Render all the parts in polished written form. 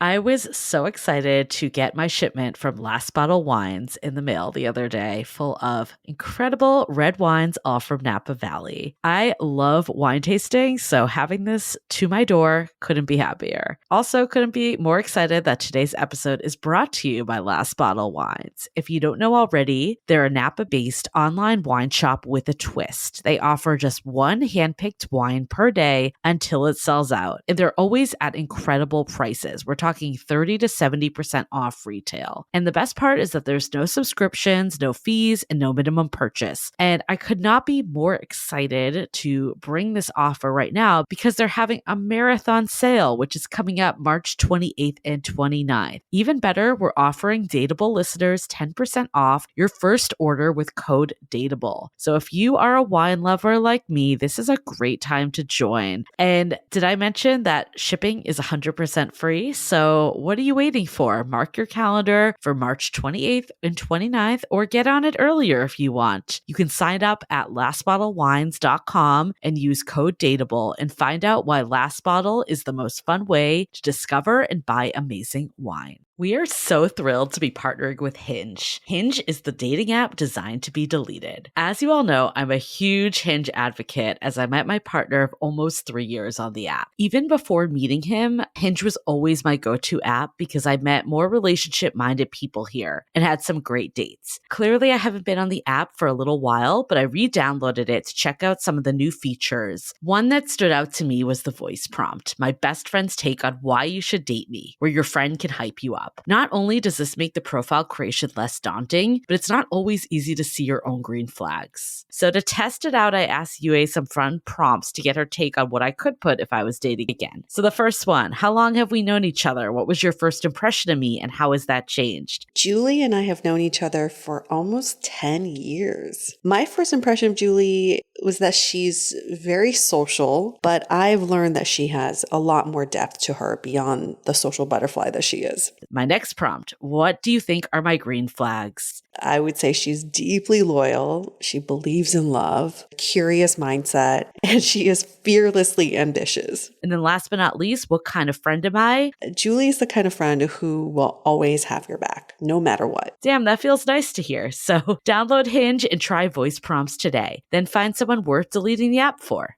I was so excited to get my shipment from Last Bottle Wines in the mail the other day, full of incredible red wines, all from Napa Valley. I love wine tasting, so having this to my door couldn't be happier. Also, couldn't be more excited that today's episode is brought to you by Last Bottle Wines. If you don't know already, they're a Napa-based online wine shop with a twist. They offer just one handpicked wine per day until it sells out, and they're always at incredible prices. We're talking 30 to 70% off retail. And the best part is that there's no subscriptions, no fees, and no minimum purchase. And I could not be more excited to bring this offer right now because they're having a marathon sale, which is coming up March 28th and 29th. Even better, we're offering Dateable listeners 10% off your first order with code DATEABLE. So if you are a wine lover like me, this is a great time to join. And did I mention that shipping is 100% free? So what are you waiting for? Mark your calendar for March 28th and 29th, or get on it earlier if you want. You can sign up at lastbottlewines.com and use code DATEABLE and find out why Last Bottle is the most fun way to discover and buy amazing wine. We are so thrilled to be partnering with Hinge. Hinge is the dating app designed to be deleted. As you all know, I'm a huge Hinge advocate as I met my partner of almost 3 years on the app. Even before meeting him, Hinge was always my go-to app because I met more relationship-minded people here and had some great dates. Clearly, I haven't been on the app for a little while, but I re-downloaded it to check out some of the new features. One that stood out to me was the voice prompt, my best friend's take on why you should date me, where your friend can hype you up. Not only does this make the profile creation less daunting, but it's not always easy to see your own green flags. So to test it out, I asked Yue some fun prompts to get her take on what I could put if I was dating again. So the first one, how long have we known each other? What was your first impression of me and how has that changed? Julie and I have known each other for almost 10 years. My first impression of Julie was that she's very social, but I've learned that she has a lot more depth to her beyond the social butterfly that she is. My next prompt, what do you think are my green flags? I would say she's deeply loyal. She believes in love, curious mindset, and she is fearlessly ambitious. And then last but not least, what kind of friend am I? Julie is the kind of friend who will always have your back, no matter what. Damn, that feels nice to hear. So download Hinge and try voice prompts today. Then find someone worth deleting the app for.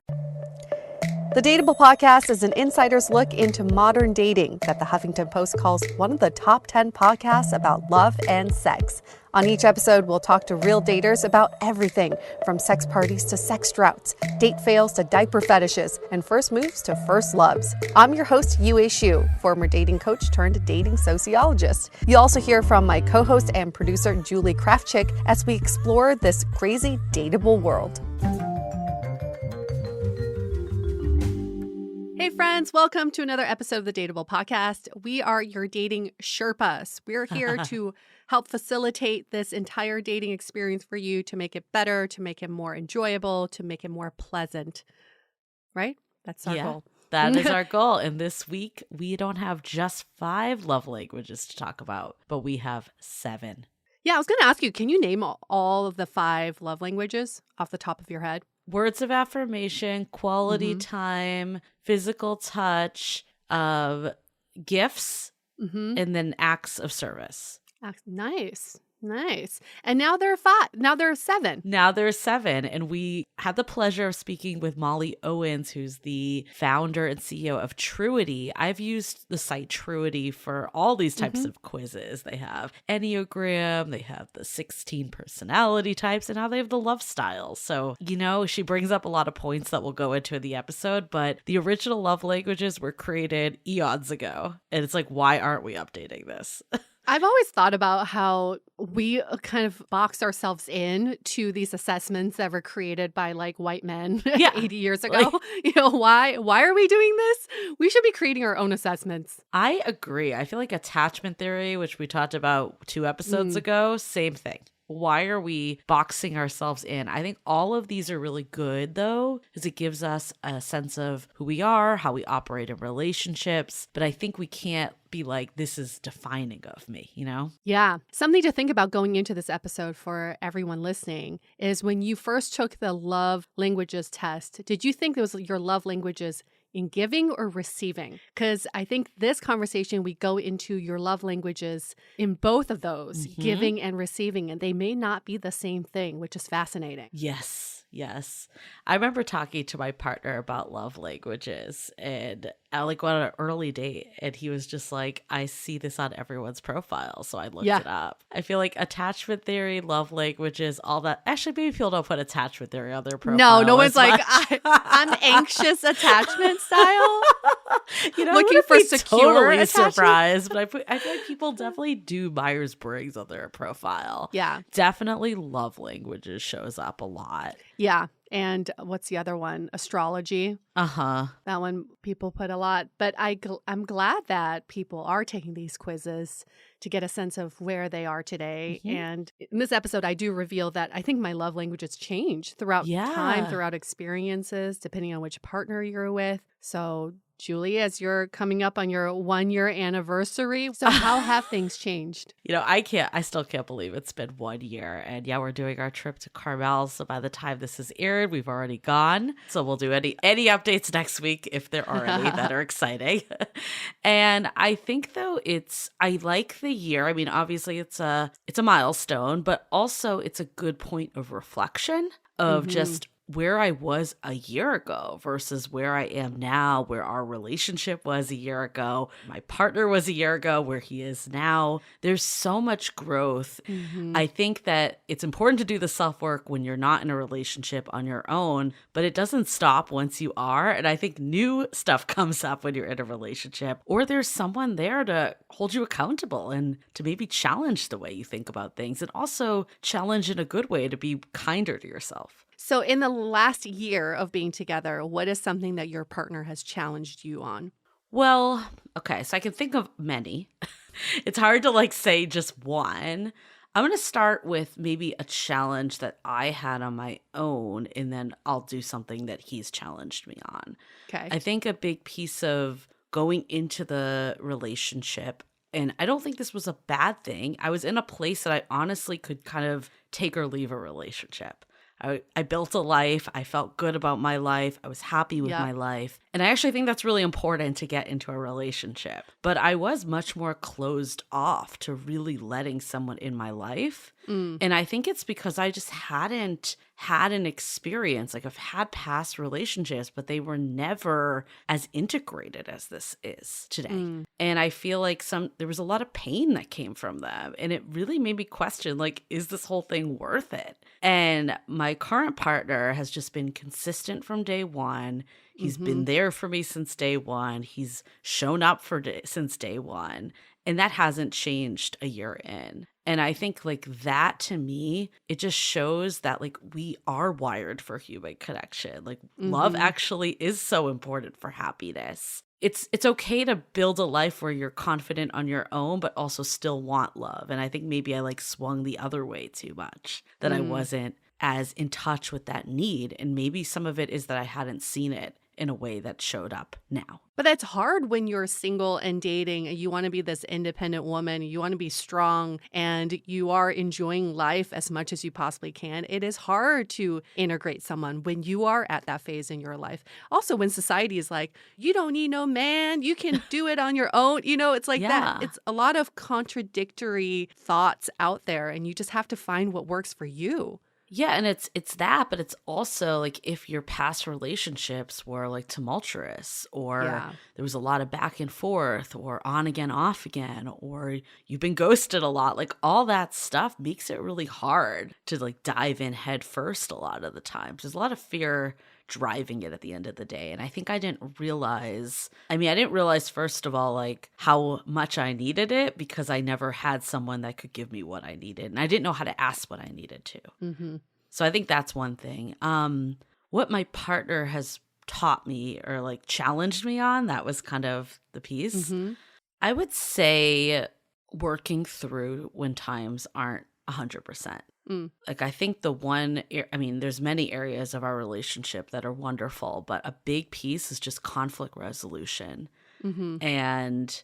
The Dateable podcast is an insider's look into modern dating that the Huffington Post calls one of the top 10 podcasts about love and sex. On each episode, we'll talk to real daters about everything from sex parties to sex droughts, date fails to diaper fetishes, and first moves to first loves. I'm your host, Yue Xu, former dating coach turned dating sociologist. You'll also hear from my co-host and producer, Julie Krafchick, as we explore this crazy dateable world. Hey friends, welcome to another episode of the Dateable podcast. We are your dating Sherpas. We're here to help facilitate this entire dating experience for you, to make it better, to make it more enjoyable, to make it more pleasant. Right? That's our goal. That is our goal. And this week, we don't have just 5 love languages to talk about, but we have 7. Yeah, I was going to ask you, can you name all of the 5 love languages off the top of your head? Words of affirmation, quality time, physical touch, gifts, and then acts of service. Nice. Nice. And now there are 5. Now there are 7. Now there's 7. And we had the pleasure of speaking with Molly Owens, who's the founder and CEO of Truity. I've used the site Truity for all these types of quizzes. They have Enneagram, they have the 16 personality types, and now they have the love styles. So, you know, she brings up a lot of points that we'll go into in the episode, but the original love languages were created eons ago. And it's like, why aren't we updating this? I've always thought about how we kind of box ourselves in to these assessments that were created by like white men 80 years ago. Like, you know, why are we doing this? We should be creating our own assessments. I agree. I feel like attachment theory, which we talked about 2 episodes ago, same thing. Why are we boxing ourselves in? I think all of these are really good, though, because it gives us a sense of who we are, how we operate in relationships. But I think we can't be like, this is defining of me, you know? Yeah. Something to think about going into this episode for everyone listening is when you first took the love languages test, did you think it was your love languages in giving or receiving? Because I think this conversation, we go into your love languages in both of those, giving and receiving, and they may not be the same thing, which is fascinating. Yes. I remember talking to my partner about love languages, and I went on an early date, and he was just like, I see this on everyone's profile. So I looked it up. I feel like attachment theory, love languages, all that. Actually, maybe people don't put attachment theory on their profile. No one's like, I'm anxious attachment style. Looking for secure totally attachment. Surprised, but I feel like people definitely do Myers-Briggs on their profile. Yeah. Definitely love languages shows up a lot. Yeah. And what's the other one? Astrology. That one people put a lot. But I'm glad that people are taking these quizzes to get a sense of where they are today. And in this episode, I do reveal that I think my love languages change throughout time, throughout experiences, depending on which partner you're with. So Julie, as you're coming up on your 1-year anniversary, so how have things changed? I still can't believe it's been 1 year. And yeah, we're doing our trip to Carmel. So by the time this is aired, we've already gone. So we'll do any updates next week if there are any that are exciting. And I think though I like the year. I mean, obviously it's a milestone, but also it's a good point of reflection of just where I was a year ago versus where I am now, where our relationship was a year ago, my partner was a year ago, where he is now. There's so much growth. I think that it's important to do the self-work when you're not in a relationship on your own, but it doesn't stop once you are. And I think new stuff comes up when you're in a relationship, or there's someone there to hold you accountable and to maybe challenge the way you think about things, and also challenge in a good way to be kinder to yourself. So in the last year of being together, what is something that your partner has challenged you on? Well, okay, so I can think of many. It's hard to say just one. I'm going to start with maybe a challenge that I had on my own, and then I'll do something that he's challenged me on. Okay. I think a big piece of going into the relationship, and I don't think this was a bad thing, I was in a place that I honestly could kind of take or leave a relationship. I built a life. I felt good about my life. I was happy with my life. And I actually think that's really important to get into a relationship. But I was much more closed off to really letting someone in my life. And I think it's because I just hadn't had an experience. I've had past relationships, but they were never as integrated as this is today. And I feel like there was a lot of pain that came from them. And it really made me question, is this whole thing worth it? And my current partner has just been consistent from day one. He's been there for me since day one. He's shown up since day one. And that hasn't changed a year in. And I think that to me, it just shows that we are wired for human connection. Love actually is so important for happiness. It's okay to build a life where you're confident on your own, but also still want love. And I think maybe I swung the other way too much, that I wasn't as in touch with that need. And maybe some of it is that I hadn't seen it in a way that showed up now. But that's hard when you're single and dating and you want to be this independent woman, you want to be strong, and you are enjoying life as much as you possibly can. It is hard to integrate someone when you are at that phase in your life. Also, when society is like, you don't need no man, you can do it on your own. It's that. It's a lot of contradictory thoughts out there, and you just have to find what works for you. Yeah, and it's that, but it's also if your past relationships were tumultuous, or there was a lot of back and forth, or on again, off again, or you've been ghosted a lot, all that stuff makes it really hard to dive in head first a lot of the times. There's a lot of fear driving it at the end of the day. And I think I didn't realize first of all, how much I needed it, because I never had someone that could give me what I needed. And I didn't know how to ask what I needed to. So I think that's one thing. What my partner has taught me or challenged me on, that was kind of the piece. I would say working through when times aren't 100%. I think there's many areas of our relationship that are wonderful, but a big piece is just conflict resolution. And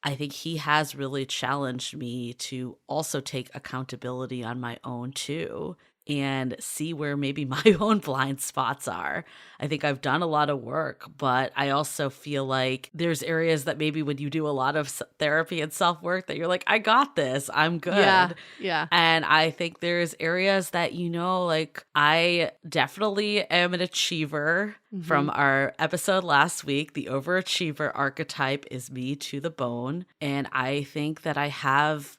I think he has really challenged me to also take accountability on my own too, and see where maybe my own blind spots are. I think I've done a lot of work, but I also feel like there's areas that maybe when you do a lot of therapy and self-work that you're like, I got this, I'm Yeah. good. Yeah. And I think there's areas that, like I definitely am an achiever. From our episode last week, the overachiever archetype is me to the bone. And I think that I have,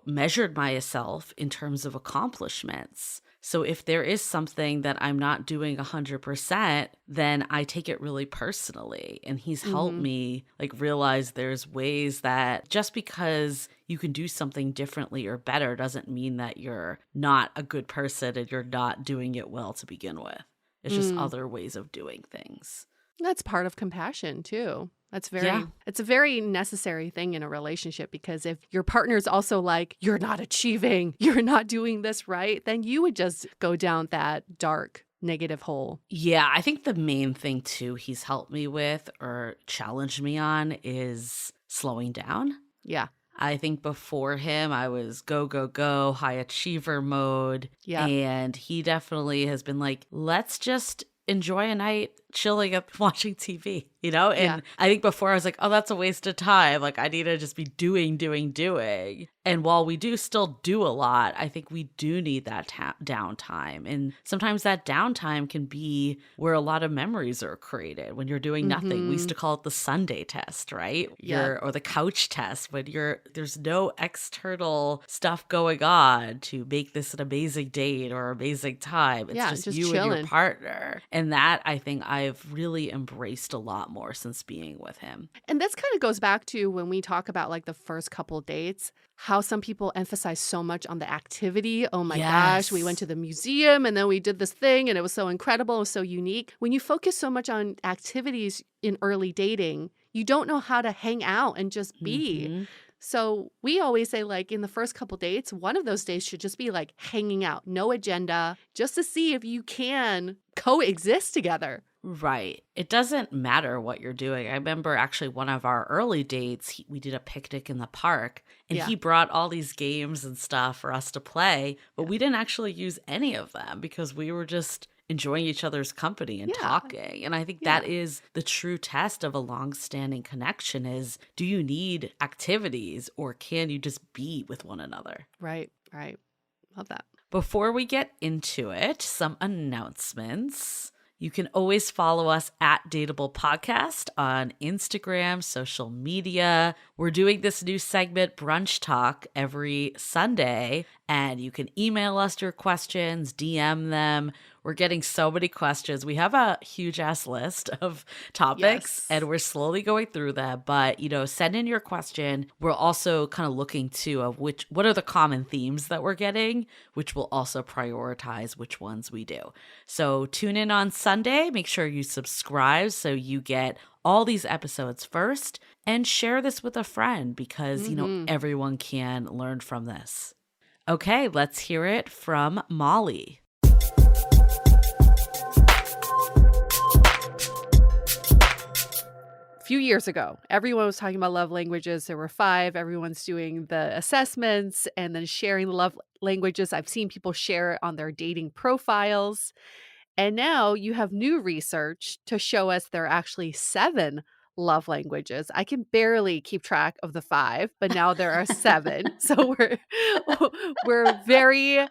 measured myself in terms of accomplishments. So if there is something that I'm not doing 100%, then I take it really personally. And he's helped me like realize there's ways that just because you can do something differently or better doesn't mean that you're not a good person and you're not doing it well to begin with. It's just other ways of doing things. That's part of compassion too. It's Yeah. a very necessary thing in a relationship, because if your partner's also like, you're not achieving, you're not doing this right, then you would just go down that dark, negative hole. Yeah, I think the main thing too he's helped me with or challenged me on is slowing down. Yeah. I think before him, I was go, go, go, high achiever mode. Yeah. And he definitely has been like, let's just enjoy a night chilling up watching TV, And Yeah. I think before I was like, oh, that's a waste of time. Like I need to just be doing. And while we do still do a lot, I think we do need that downtime. And sometimes that downtime can be where a lot of memories are created when you're doing nothing. We used to call it the Sunday test, right? Yeah. Or the couch test when there's no external stuff going on to make this an amazing date or amazing time. It's just you chilling. and your partner. And that I think I've really embraced a lot more since being with him. And this kind of goes back to when we talk about like the first couple dates, how some people emphasize so much on the activity. Oh my gosh, we went to the museum and then we did this thing and it was so incredible, it was so unique. When you focus so much on activities in early dating, you don't know how to hang out and just be. So we always say, like, in the first couple dates, one of those days should just be like hanging out, no agenda, just to see if you can coexist together. Right. It doesn't matter what you're doing. I remember actually one of our early dates, we did a picnic in the park and he brought all these games and stuff for us to play, but we didn't actually use any of them because we were just enjoying each other's company and talking. And I think that is the true test of a long-standing connection is, do you need activities or can you just be with one another? Right. Love that. Before we get into it, some announcements. You can always follow us at Dateable Podcast on Instagram, social media. We're doing this new segment, Brunch Talk, every Sunday, and you can email us your questions, DM them. We're getting so many questions. We have a huge ass list of topics and we're slowly going through them. But, send in your question. We're also kind of looking too of what are the common themes that we're getting, which will also prioritize which ones we do. So tune in on Sunday. Make sure you subscribe so you get all these episodes first and share this with a friend because, everyone can learn from this. Okay, let's hear it from Molly. Few years ago, everyone was talking about love languages. There were 5. Everyone's doing the assessments and then sharing the love languages. I've seen people share it on their dating profiles. And now you have new research to show us there are actually 7 love languages. I can barely keep track of the 5, but now there are 7. So we're very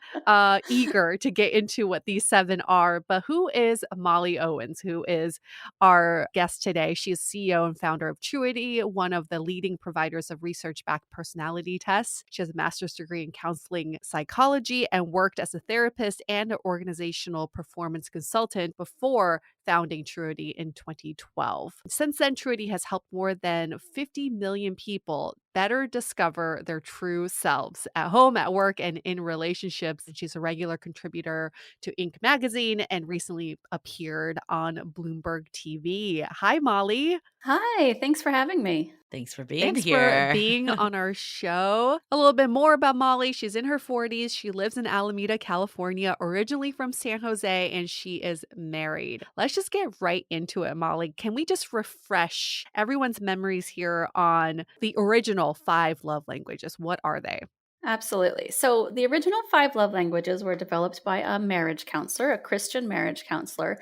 eager to get into what these 7 are. But who is Molly Owens, who is our guest today? She is CEO and founder of Truity, one of the leading providers of research-backed personality tests. She has a master's degree in counseling psychology and worked as a therapist and an organizational performance consultant before founding Truity in 2012. Since then, Truity has helped more than 50 million people better discover their true selves at home, at work, and in relationships. And she's a regular contributor to Inc. magazine and recently appeared on Bloomberg TV. Hi, Molly. Hi, thanks for having me. Thanks for being Thanks here. for being on our show. A little bit more about Molly. She's in her 40s. She lives in Alameda, California, originally from San Jose, and she is married. Let's just get right into it, Molly. Can we just refresh everyone's memories here on the original 5 love languages? What are they? Absolutely. So the original five love languages were developed by a marriage counselor, a Christian marriage counselor.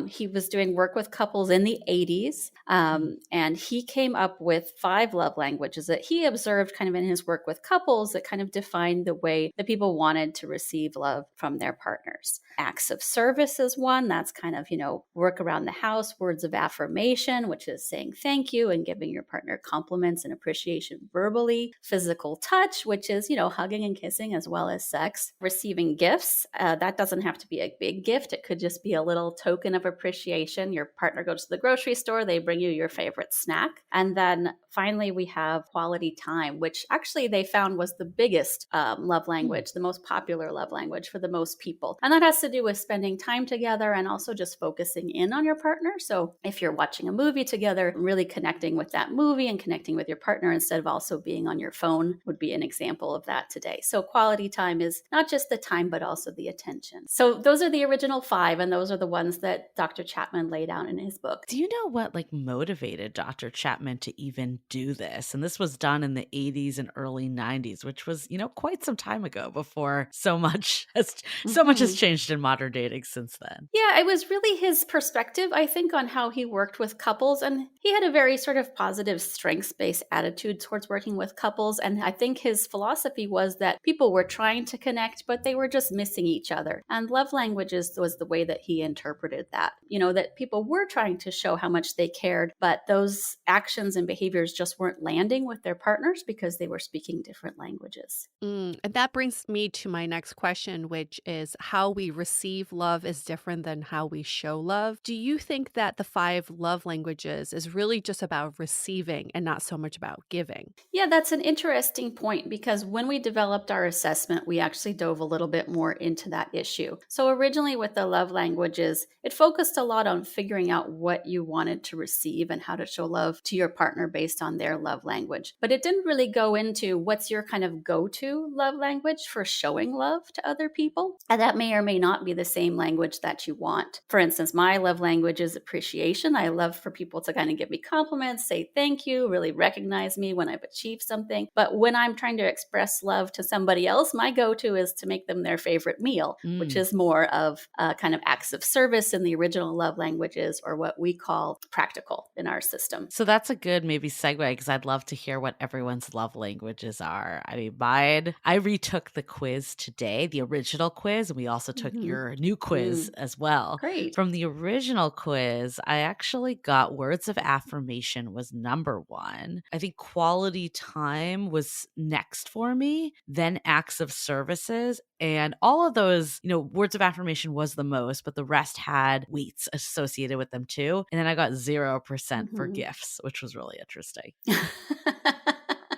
He was doing work with couples in the 80s, and he came up with five love languages that he observed kind of in his work with couples that kind of defined the way that people wanted to receive love from their partners. Acts of service is one. That's kind of, work around the house, words of affirmation, which is saying thank you and giving your partner compliments and appreciation verbally. Physical touch, which is, hugging and kissing as well as sex. Receiving gifts. That doesn't have to be a big gift. It could just be a little token of appreciation. Your partner goes to the grocery store, they bring you your favorite snack. And then finally, we have quality time, which actually they found was the biggest love language, the most popular love language for the most people. And that has to do with spending time together and also just focusing in on your partner. So if you're watching a movie together, really connecting with that movie and connecting with your partner instead of also being on your phone would be an example of that today. So quality time is not just the time, but also the attention. So those are the original five, and those are the ones that Dr. Chapman laid out in his book. Do you know what motivated Dr. Chapman to even do this? And this was done in the 80s and early 90s, which was, quite some time ago before so much has changed in modern dating since then. Yeah, it was really his perspective, I think, on how he worked with couples. And he had a very sort of positive strengths-based attitude towards working with couples. And I think his philosophy was that people were trying to connect, but they were just missing each other. And love languages was the way that he interpreted that. That people were trying to show how much they cared, but those actions and behaviors just weren't landing with their partners because they were speaking different languages. And that brings me to my next question, which is how we receive love is different than how we show love. Do you think that the five love languages is really just about receiving and not so much about giving? Yeah, that's an interesting point because when we developed our assessment, we actually dove a little bit more into that issue. So originally with the love languages, it focused a lot on figuring out what you wanted to receive and how to show love to your partner based on their love language. But it didn't really go into what's your kind of go-to love language for showing love to other people. And that may or may not be the same language that you want. For instance, my love language is appreciation. I love for people to kind of give me compliments, say thank you, really recognize me when I've achieved something. But when I'm trying to express love to somebody else, my go-to is to make them their favorite meal, which is more of kind of acts of service in the original love languages, or what we call practical in our system. So that's a good maybe segue, because I'd love to hear what everyone's love languages are. I mean, I retook the quiz today, the original quiz, and we also took your new quiz as well. Great. From the original quiz, I actually got words of affirmation was number one. I think quality time was next for me, then acts of services. And all of those, words of affirmation was the most, but the rest had weights associated with them too. And then I got 0% for gifts, which was really interesting.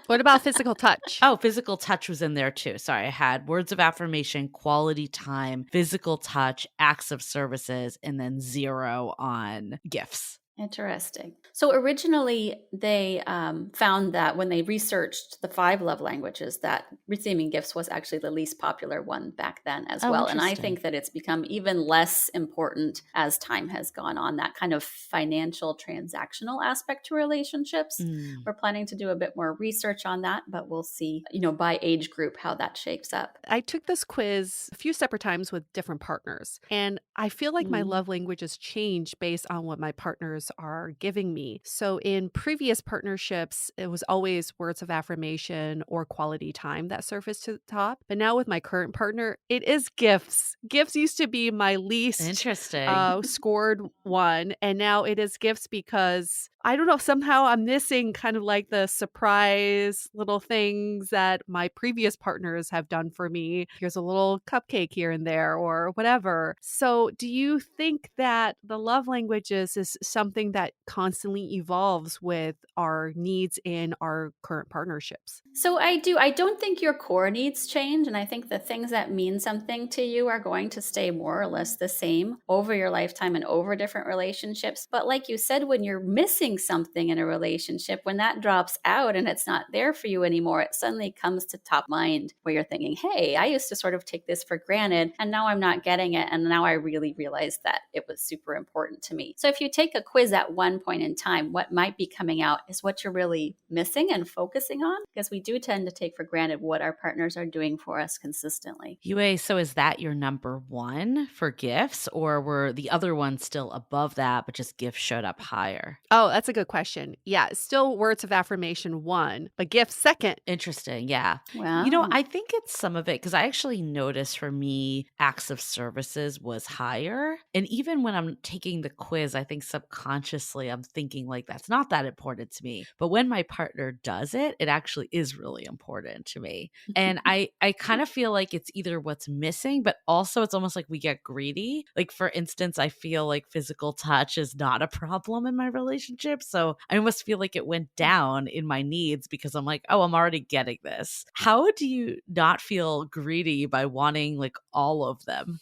What about physical touch? Oh, physical touch was in there too. Sorry, I had words of affirmation, quality time, physical touch, acts of services, and then 0 on gifts. Interesting. So originally they found that when they researched the 5 love languages, that receiving gifts was actually the least popular one back then as well. And I think that it's become even less important as time has gone on, that kind of financial transactional aspect to relationships. We're planning to do a bit more research on that, but we'll see, by age group, how that shapes up. I took this quiz a few separate times with different partners, and I feel like my love languages change based on what my partners are giving me. So in previous partnerships, it was always words of affirmation or quality time that surfaced to the top. But now with my current partner, it is gifts. Gifts used to be my least scored one. And now it is gifts because I don't know, somehow I'm missing kind of like the surprise little things that my previous partners have done for me. Here's a little cupcake here and there or whatever. So do you think that the love languages is something that constantly evolves with our needs in our current partnerships? So I do. I don't think your core needs change. And I think the things that mean something to you are going to stay more or less the same over your lifetime and over different relationships. But like you said, when you're missing missing something in a relationship, when that drops out and it's not there for you anymore, it suddenly comes to top mind where you're thinking, hey, I used to sort of take this for granted and now I'm not getting it. And now I really realized that it was super important to me. So if you take a quiz at one point in time, what might be coming out is what you're really missing and focusing on, because we do tend to take for granted what our partners are doing for us consistently. Yue, so is that your number one for gifts, or were the other ones still above that, but just gifts showed up higher? Oh, that's a good question. Yeah, still words of affirmation one, but gifts second. Interesting. Yeah. Wow. I think it's some of it because I actually noticed for me, acts of services was higher. And even when I'm taking the quiz, I think subconsciously I'm thinking like that's not that important to me. But when my partner does it, it actually is really important to me. And I kind of feel like it's either what's missing, but also it's almost like we get greedy. Like, for instance, I feel like physical touch is not a problem in my relationship. So I almost feel like it went down in my needs because I'm like, oh, I'm already getting this. How do you not feel greedy by wanting like all of them?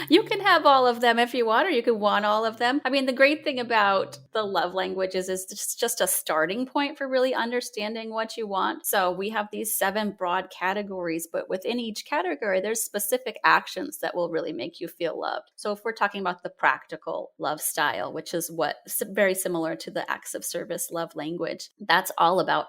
You can have all of them if you want, or you can want all of them. I mean, the great thing about the love languages is it's just a starting point for really understanding what you want. So we have these 7 broad categories, but within each category, there's specific actions that will really make you feel loved. So if we're talking about the practical love style, which is very similar to the acts of service love language, that's all about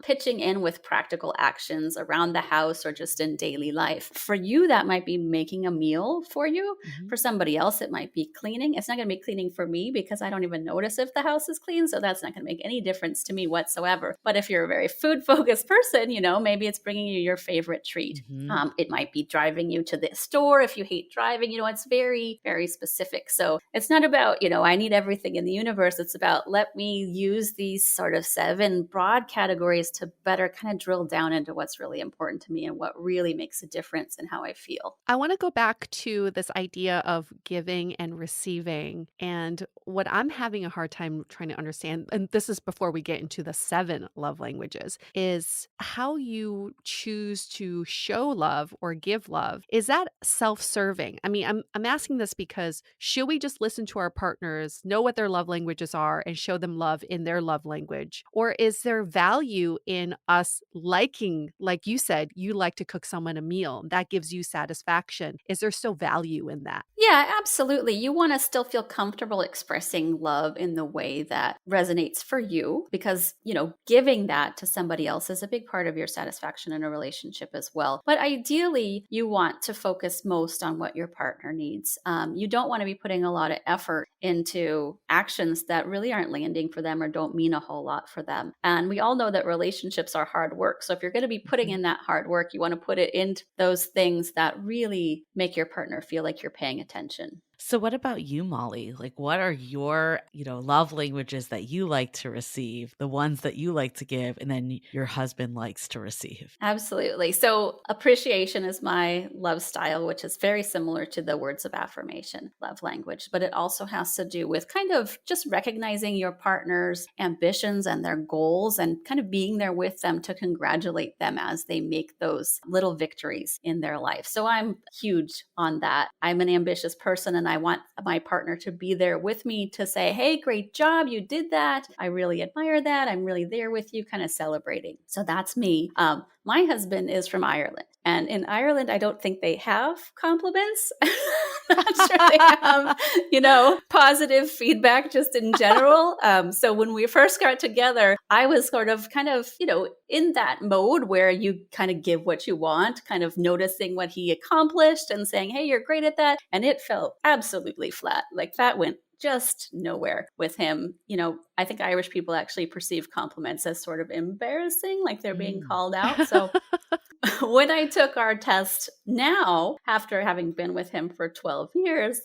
pitching in with practical actions around the house or just in daily life. For you, that might be making a meal for you. Mm-hmm. For somebody else, it might be cleaning. It's not going to be cleaning for me because I don't even notice if the house is clean. So that's not going to make any difference to me whatsoever. But if you're a very food focused person, maybe it's bringing you your favorite treat. Mm-hmm. It might be driving you to the store if you hate driving. It's very, very specific. So it's not about, I need everything in the universe. It's about, let me use these sort of 7 broad categories to better kind of drill down into what's really important to me and what really makes a difference in how I feel. I want to go back to this idea of giving and receiving. And what I'm having a hard time trying to understand, and this is before we get into the 7 love languages, is how you choose to show love or give love. Is that self-serving? I mean, I'm asking this because should we just listen to our partners, know what their love languages are, and show them love in their love language? Or is there value in us liking, like you said, you like to cook someone a meal, that gives you satisfaction? Is there still value in that? Yeah, absolutely. You want to still feel comfortable expressing love in the way that resonates for you because, giving that to somebody else is a big part of your satisfaction in a relationship as well. But ideally, you want to focus most on what your partner needs. You don't want to be putting a lot of effort into actions that really aren't landing for them or don't mean a whole lot for them. And we all know that relationships are hard work. So if you're going to be putting in that hard work, you want to put it into those things that really make your partner feel like you're paying attention. So what about you, Molly? Like, what are your, love languages that you like to receive, the ones that you like to give, and then your husband likes to receive? Absolutely. So appreciation is my love style, which is very similar to the words of affirmation love language, but it also has to do with kind of just recognizing your partner's ambitions and their goals and kind of being there with them to congratulate them as they make those little victories in their life. So I'm huge on that. I'm an ambitious person and I want my partner to be there with me to say, hey, great job. You did that. I really admire that. I'm really there with you, kind of celebrating. So that's me. My husband is from Ireland. And in Ireland, I don't think they have compliments. Not sure they have, positive feedback just in general. So when we first got together, I was kind of, in that mode where you kind of give what you want, kind of noticing what he accomplished and saying, hey, you're great at that. And it felt absolutely flat. Like that went just nowhere with him. I think Irish people actually perceive compliments as sort of embarrassing, like they're being called out. So when I took our test now, after having been with him for 12 years,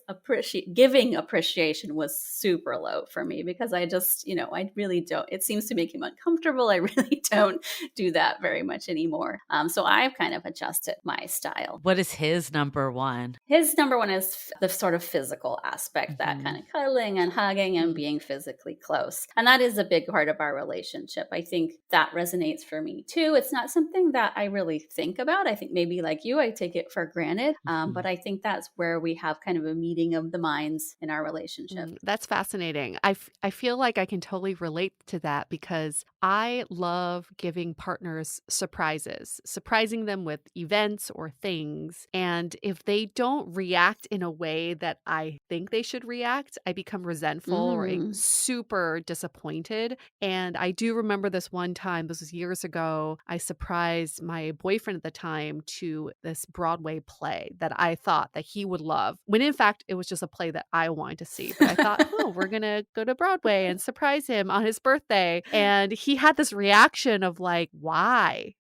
giving appreciation was super low for me because I just, I really don't. It seems to make him uncomfortable. I really don't do that very much anymore. So I've kind of adjusted my style. What is his number one? His number one is the sort of physical aspect, that kind of cuddling and hugging and being physically close. gifts. And that is a big part of our relationship. I think that resonates for me too. It's not something that I really think about. I think maybe like you, I take it for granted. But I think that's where we have kind of a meeting of the minds in our relationship. That's fascinating. I feel like I can totally relate to that because I love giving partners surprises, surprising them with events or things. And if they don't react in a way that I think they should react, I become resentful or super disappointed. And I do remember this one time, this was years ago, I surprised my boyfriend at the time to this Broadway play that I thought that he would love, when in fact it was just a play that I wanted to see. But I thought, oh, we're going to go to Broadway and surprise him on his birthday. And he had this reaction of like, why?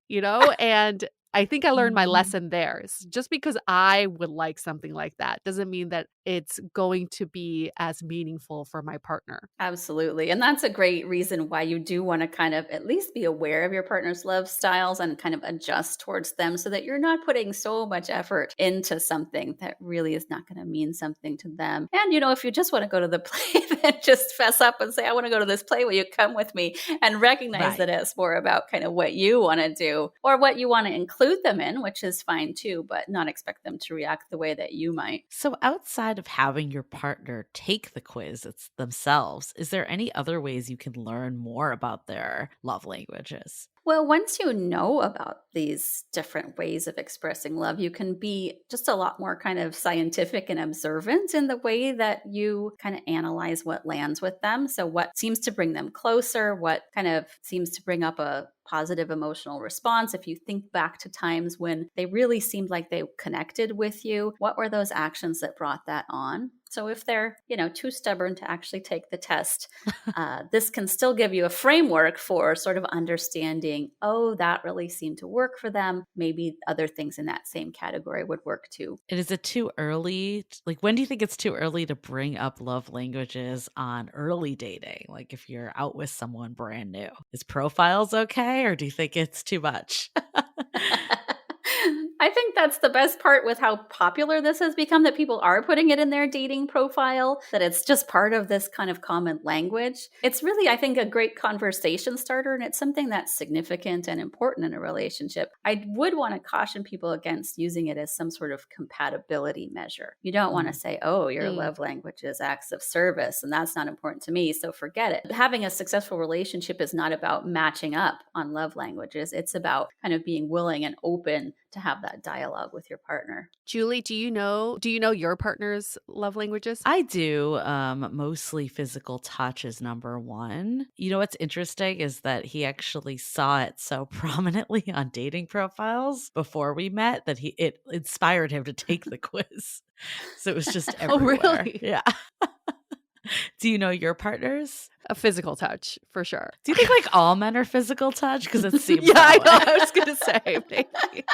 And I think I learned my lesson there. Just because I would like something like that doesn't mean that it's going to be as meaningful for my partner. Absolutely. And that's a great reason why you do want to kind of at least be aware of your partner's love styles and kind of adjust towards them so that you're not putting so much effort into something that really is not going to mean something to them. And, if you just want to go to the play, then just fess up and say, I want to go to this play. Will you come with me? And recognize that it's more about kind of what you want to do or what you want to include them in, which is fine too, but not expect them to react the way that you might. So outside of having your partner take the quiz themselves, is there any other ways you can learn more about their love languages? Well, once you know about these different ways of expressing love, you can be just a lot more kind of scientific and observant in the way that you kind of analyze what lands with them. So what seems to bring them closer, what kind of seems to bring up a positive emotional response. If you think back to times when they really seemed like they connected with you, what were those actions that brought that on? So if they're, too stubborn to actually take the test, this can still give you a framework for sort of understanding, oh, that really seemed to work for them. Maybe other things in that same category would work too. And is it too early? Like, when do you think it's too early to bring up love languages on early dating? Like if you're out with someone brand new, is profiles okay? Or do you think it's too much? I think that's the best part with how popular this has become, that people are putting it in their dating profile, that it's just part of this kind of common language. It's really, I think, a great conversation starter, and it's something that's significant and important in a relationship. I would want to caution people against using it as some sort of compatibility measure. You don't want to say, oh, your love language is acts of service, and that's not important to me, so forget it. Having a successful relationship is not about matching up on love languages. It's about kind of being willing and open to have that dialogue with your partner. Julie, do you know your partner's love languages? I do. Mostly physical touch is number one. What's interesting is that he actually saw it so prominently on dating profiles before we met that it inspired him to take the quiz. So it was just everywhere. Oh, really? Yeah. Do you know your partners? A physical touch, for sure. Do you think like all men are physical touch? Because it seems yeah, that I know. way. I was going to say, maybe.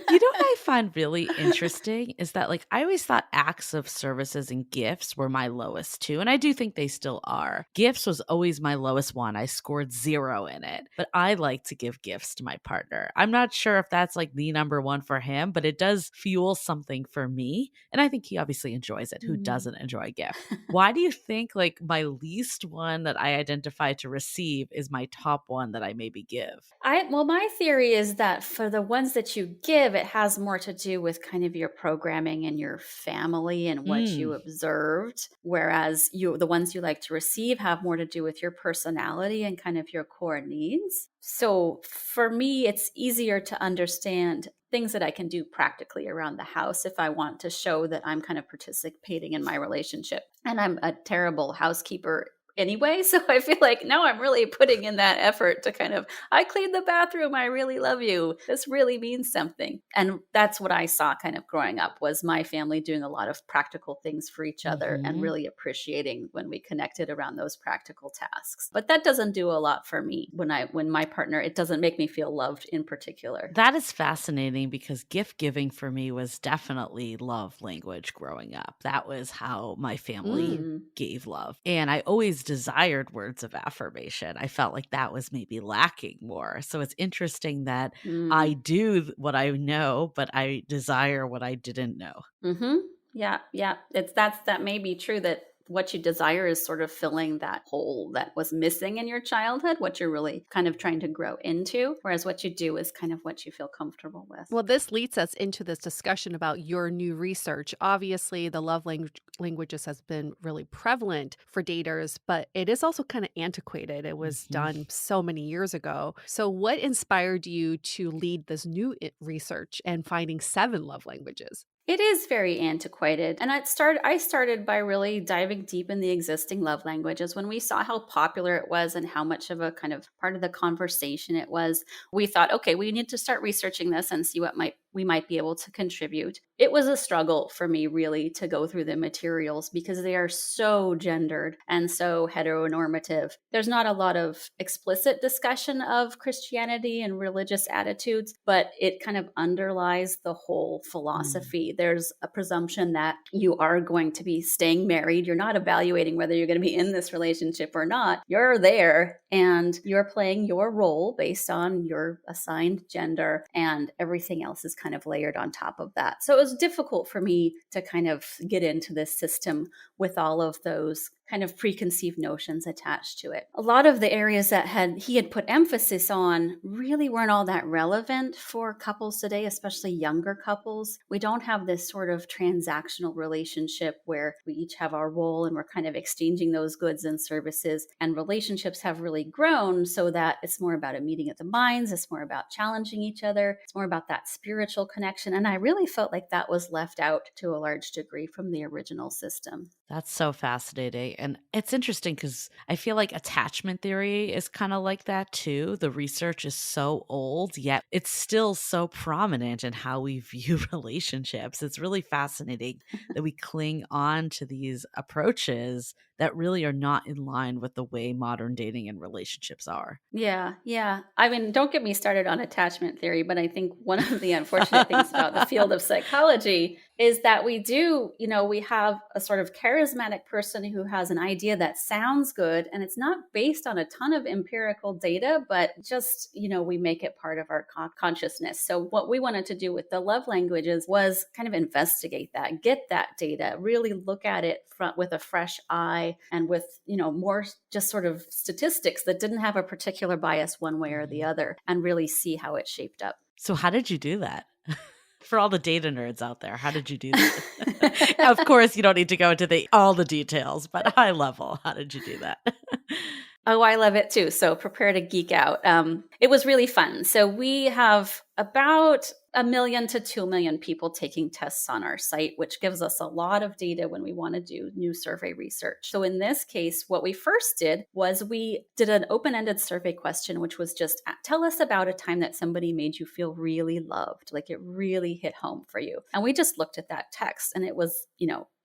What I find really interesting is that like I always thought acts of services and gifts were my lowest too. And I do think they still are. Gifts was always my lowest one. I scored 0 in it. But I like to give gifts to my partner. I'm not sure if that's like the number one for him, but it does fuel something for me. And I think he obviously enjoys it. Who doesn't enjoy a gift? Why do you think like my least one that I identify to receive is my top one that I maybe give? My theory is that for the ones that you give, it has more to do with kind of your programming and your family and what you observed, whereas the ones you like to receive have more to do with your personality and kind of your core needs. So for me, it's easier to understand things that I can do practically around the house if I want to show that I'm kind of participating in my relationship. And I'm a terrible housekeeper anyway. So I feel like now I'm really putting in that effort to kind of, I cleaned the bathroom. I really love you. This really means something. And that's what I saw kind of growing up, was my family doing a lot of practical things for each other and really appreciating when we connected around those practical tasks. But that doesn't do a lot for me when my partner, it doesn't make me feel loved in particular. That is fascinating because gift giving for me was definitely love language growing up. That was how my family gave love. And I always desired words of affirmation. I felt like that was maybe lacking more. So it's interesting that I do what I know, but I desire what I didn't know. Yeah. That may be true, that what you desire is sort of filling that hole that was missing in your childhood, what you're really kind of trying to grow into, whereas what you do is kind of what you feel comfortable with. Well, this leads us into this discussion about your new research. Obviously, the love languages has been really prevalent for daters, but it is also kind of antiquated. It was done so many years ago. So what inspired you to lead this new research and finding 7 love languages? It is very antiquated. And I started by really diving deep in the existing love languages. When we saw how popular it was and how much of a kind of part of the conversation it was, we thought, okay, we need to start researching this and see what we might be able to contribute. It was a struggle for me really to go through the materials because they are so gendered and so heteronormative. There's not a lot of explicit discussion of Christianity and religious attitudes, but it kind of underlies the whole philosophy. There's a presumption that you are going to be staying married. You're not evaluating whether you're going to be in this relationship or not. You're there and you're playing your role based on your assigned gender, and everything else is kind of layered on top of that. So it was difficult for me to kind of get into this system with all of those kind of preconceived notions attached to it. A lot of the areas that he had put emphasis on really weren't all that relevant for couples today, especially younger couples. We don't have this sort of transactional relationship where we each have our role and we're kind of exchanging those goods and services. And relationships have really grown so that it's more about a meeting of the minds. It's more about challenging each other. It's more about that spiritual connection. And I really felt like that was left out to a large degree from the original system. That's so fascinating. And it's interesting because I feel like attachment theory is kind of like that too. The research is so old, yet it's still so prominent in how we view relationships. It's really fascinating that we cling on to these approaches that really are not in line with the way modern dating and relationships are. Yeah. I mean, don't get me started on attachment theory, but I think one of the unfortunate things about the field of psychology is that we have a sort of charismatic person who has an idea that sounds good, and it's not based on a ton of empirical data, but just, we make it part of our consciousness. So what we wanted to do with the love languages was kind of investigate that, get that data, really look at it with a fresh eye and with, more just sort of statistics that didn't have a particular bias one way or the other, and really see how it shaped up. So how did you do that? For all the data nerds out there, how did you do that? Of course, you don't need to go into all the details, but high level, how did you do that? Oh, I love it too. So prepare to geek out. It was really fun. So we have about 1 million to 2 million people taking tests on our site, which gives us a lot of data when we want to do new survey research. So in this case, what we first did was we did an open-ended survey question, which was just tell us about a time that somebody made you feel really loved, like it really hit home for you. And we just looked at that text, and it was,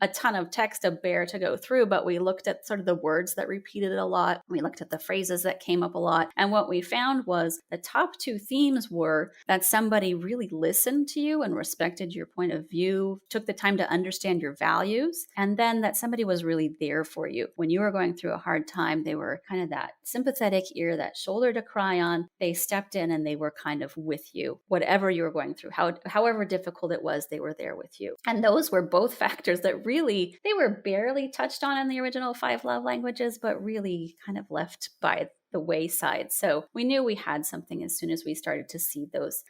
a ton of text, a bear to go through, but we looked at sort of the words that repeated a lot. We looked at the phrases that came up a lot. And what we found was the top 2 themes were that somebody really listened to you and respected your point of view, took the time to understand your values, and then that somebody was really there for you. When you were going through a hard time, they were kind of that sympathetic ear, that shoulder to cry on. They stepped in and they were kind of with you. Whatever you were going through, however difficult it was, they were there with you. And those were both factors that really, they were barely touched on in the original 5 love languages, but really kind of left by the wayside. So we knew we had something as soon as we started to see those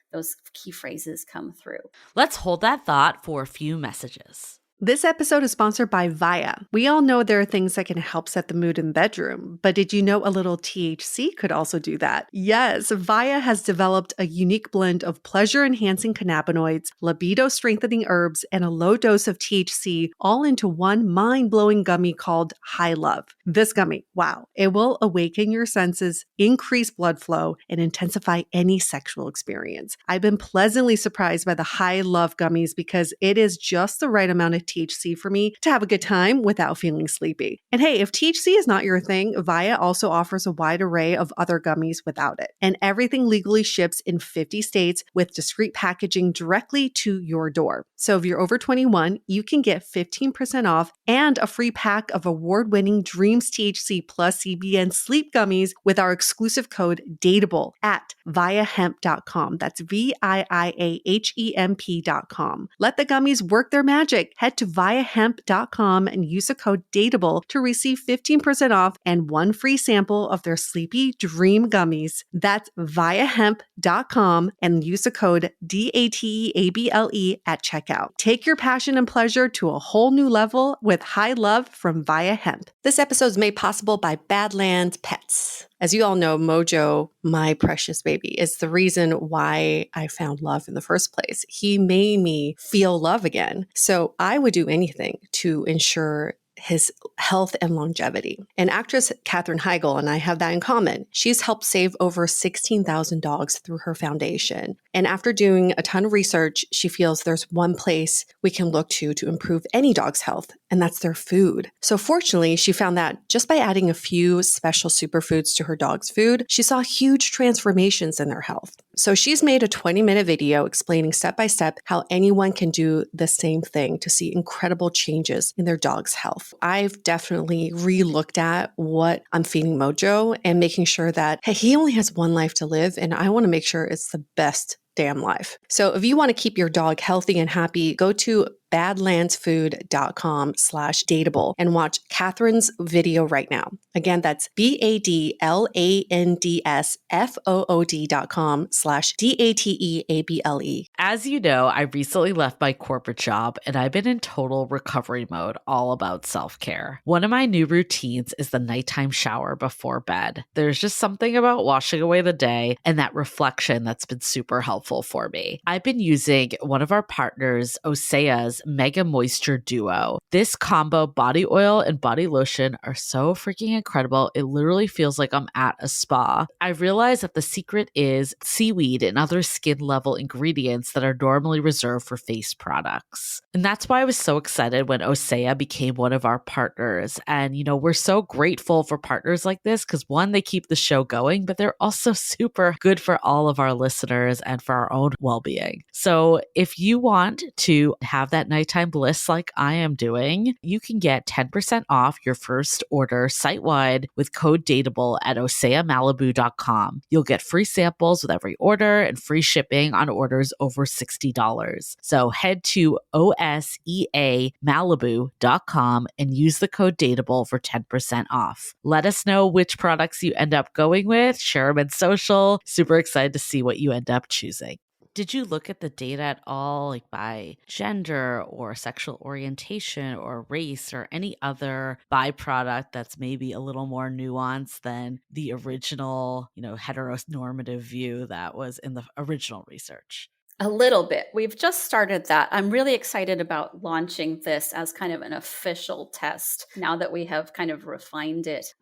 key phrases come through. Let's hold that thought for a few messages. This episode is sponsored by Via. We all know there are things that can help set the mood in the bedroom, but did you know a little THC could also do that? Yes, Via has developed a unique blend of pleasure-enhancing cannabinoids, libido-strengthening herbs, and a low dose of THC all into one mind-blowing gummy called High Love. This gummy, wow, it will awaken your senses, increase blood flow, and intensify any sexual experience. I've been pleasantly surprised by the High Love gummies because it is just the right amount of THC for me to have a good time without feeling sleepy. And hey, if THC is not your thing, Via also offers a wide array of other gummies without it. And everything legally ships in 50 states with discreet packaging directly to your door. So if you're over 21, you can get 15% off and a free pack of award-winning Dreams THC plus CBN sleep gummies with our exclusive code DATEABLE at viahemp.com. That's VIIAHEMP.com. Let the gummies work their magic. Head to viahemp.com and use the code DATEABLE to receive 15% off and one free sample of their Sleepy Dream Gummies. That's viahemp.com and use the code DATEABLE at checkout. Take your passion and pleasure to a whole new level with high love from Via Hemp. This episode is made possible by Badlands Pets. As you all know, Mojo, my precious baby, is the reason why I found love in the first place. He made me feel love again. So I would do anything to ensure his health and longevity. And actress Katherine Heigl and I have that in common. She's helped save over 16,000 dogs through her foundation. And after doing a ton of research, she feels there's one place we can look to improve any dog's health, and that's their food. So fortunately, she found that just by adding a few special superfoods to her dog's food, she saw huge transformations in their health. So she's made a 20-minute video explaining step by step how anyone can do the same thing to see incredible changes in their dog's health. I've definitely re-looked at what I'm feeding Mojo and making sure that, hey, he only has one life to live, and I want to make sure it's the best damn life. So if you want to keep your dog healthy and happy, go to badlandsfood.com/dateable and watch Catherine's video right now. Again, that's badlandsfood.com/dateable. As you know, I recently left my corporate job and I've been in total recovery mode, all about self-care. One of my new routines is the nighttime shower before bed. There's just something about washing away the day and that reflection that's been super helpful for me. I've been using one of our partners, Osea's Mega Moisture Duo. This combo body oil and body lotion are so freaking incredible. It literally feels like I'm at a spa. I realized that the secret is seaweed and other skin level ingredients that are normally reserved for face products. And that's why I was so excited when Osea became one of our partners. And, you know, we're so grateful for partners like this because one, they keep the show going, but they're also super good for all of our listeners and for our own well-being. So if you want to have that nighttime bliss like I am doing, you can get 10% off your first order site-wide with code DATEABLE at oseamalibu.com. You'll get free samples with every order and free shipping on orders over $60. So head to oseamalibu.com and use the code DATEABLE for 10% off. Let us know which products you end up going with. Share them in social. Super excited to see what you end up choosing. Did you look at the data at all, like by gender or sexual orientation or race or any other byproduct that's maybe a little more nuanced than the original, heteronormative view that was in the original research? A little bit. We've just started that. I'm really excited about launching this as kind of an official test. Now that we have kind of refined it,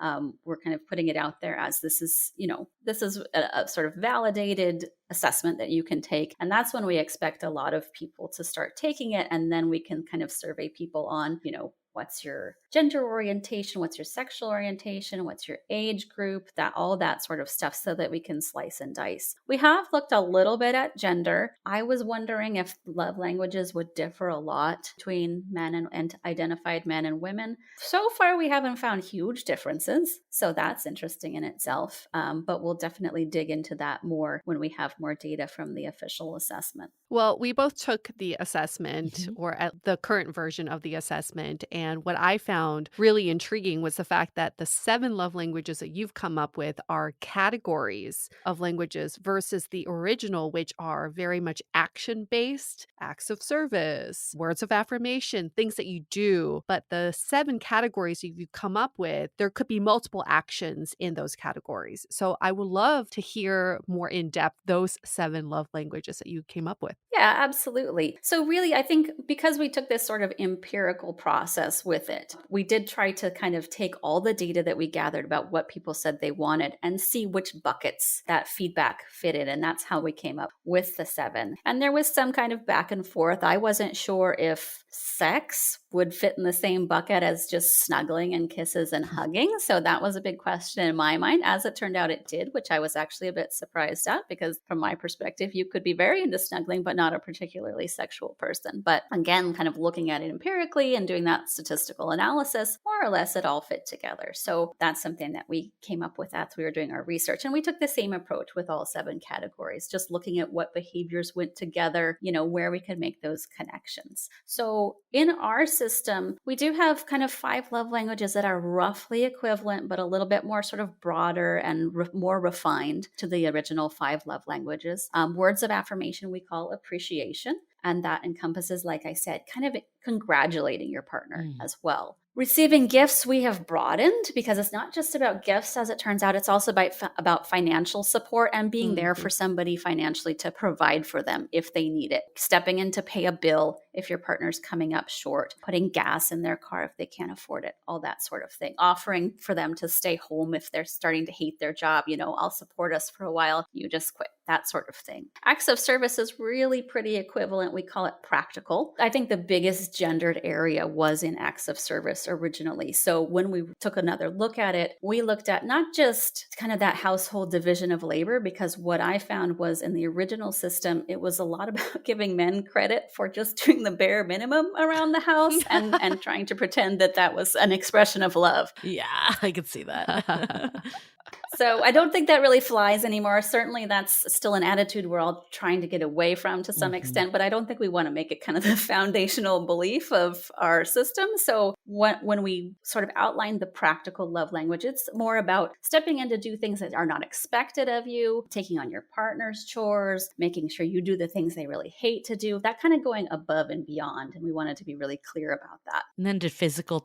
we're kind of putting it out there as this is a sort of validated assessment that you can take. And that's when we expect a lot of people to start taking it. And then we can kind of survey people on, what's your gender orientation, what's your sexual orientation, what's your age group, all that sort of stuff so that we can slice and dice. We have looked a little bit at gender. I was wondering if love languages would differ a lot between men and identified men and women. So far, we haven't found huge differences. So that's interesting in itself. But we'll definitely dig into that more when we have more data from the official assessment. Well, we both took the assessment or at the current version of the assessment. And what I found really intriguing was the fact that the 7 love languages that you've come up with are categories of languages versus the original, which are very much action-based, acts of service, words of affirmation, things that you do. But the 7 categories that you've come up with, there could be multiple actions in those categories. So I would love to hear more in depth those 7 love languages that you came up with. Yeah, absolutely. So really, I think because we took this sort of empirical process with it, we did try to kind of take all the data that we gathered about what people said they wanted and see which buckets that feedback fit in. And that's how we came up with the 7. And there was some kind of back and forth. I wasn't sure if sex would fit in the same bucket as just snuggling and kisses and hugging. So that was a big question in my mind. As it turned out, it did, which I was actually a bit surprised at because from my perspective, you could be very into snuggling, but not a particularly sexual person. But again, kind of looking at it empirically and doing that statistical analysis, analysis, more or less it all fit together. So that's something that we came up with as we were doing our research. And we took the same approach with all 7 categories, just looking at what behaviors went together, where we could make those connections. So in our system, we do have kind of 5 love languages that are roughly equivalent, but a little bit more sort of broader and more refined to the original 5 love languages. Words of affirmation we call appreciation. And that encompasses, like I said, kind of congratulating your partner as well. Receiving gifts we have broadened because it's not just about gifts, as it turns out. It's also about financial support and being there for somebody financially to provide for them if they need it. Stepping in to pay a bill if your partner's coming up short, putting gas in their car if they can't afford it, all that sort of thing. Offering for them to stay home if they're starting to hate their job. I'll support us for a while, you just quit, that sort of thing. Acts of service is really pretty equivalent. We call it practical. I think the biggest gendered area was in acts of service originally. So when we took another look at it, we looked at not just kind of that household division of labor, because what I found was in the original system, it was a lot about giving men credit for just doing the bare minimum around the house and trying to pretend that was an expression of love. Yeah, I could see that. So I don't think that really flies anymore. Certainly that's still an attitude we're all trying to get away from to some extent, but I don't think we want to make it kind of the foundational belief of our system. So when we sort of outline the practical love language, it's more about stepping in to do things that are not expected of you, taking on your partner's chores, making sure you do the things they really hate to do, that kind of going above and beyond. And we wanted to be really clear about that. And then did physical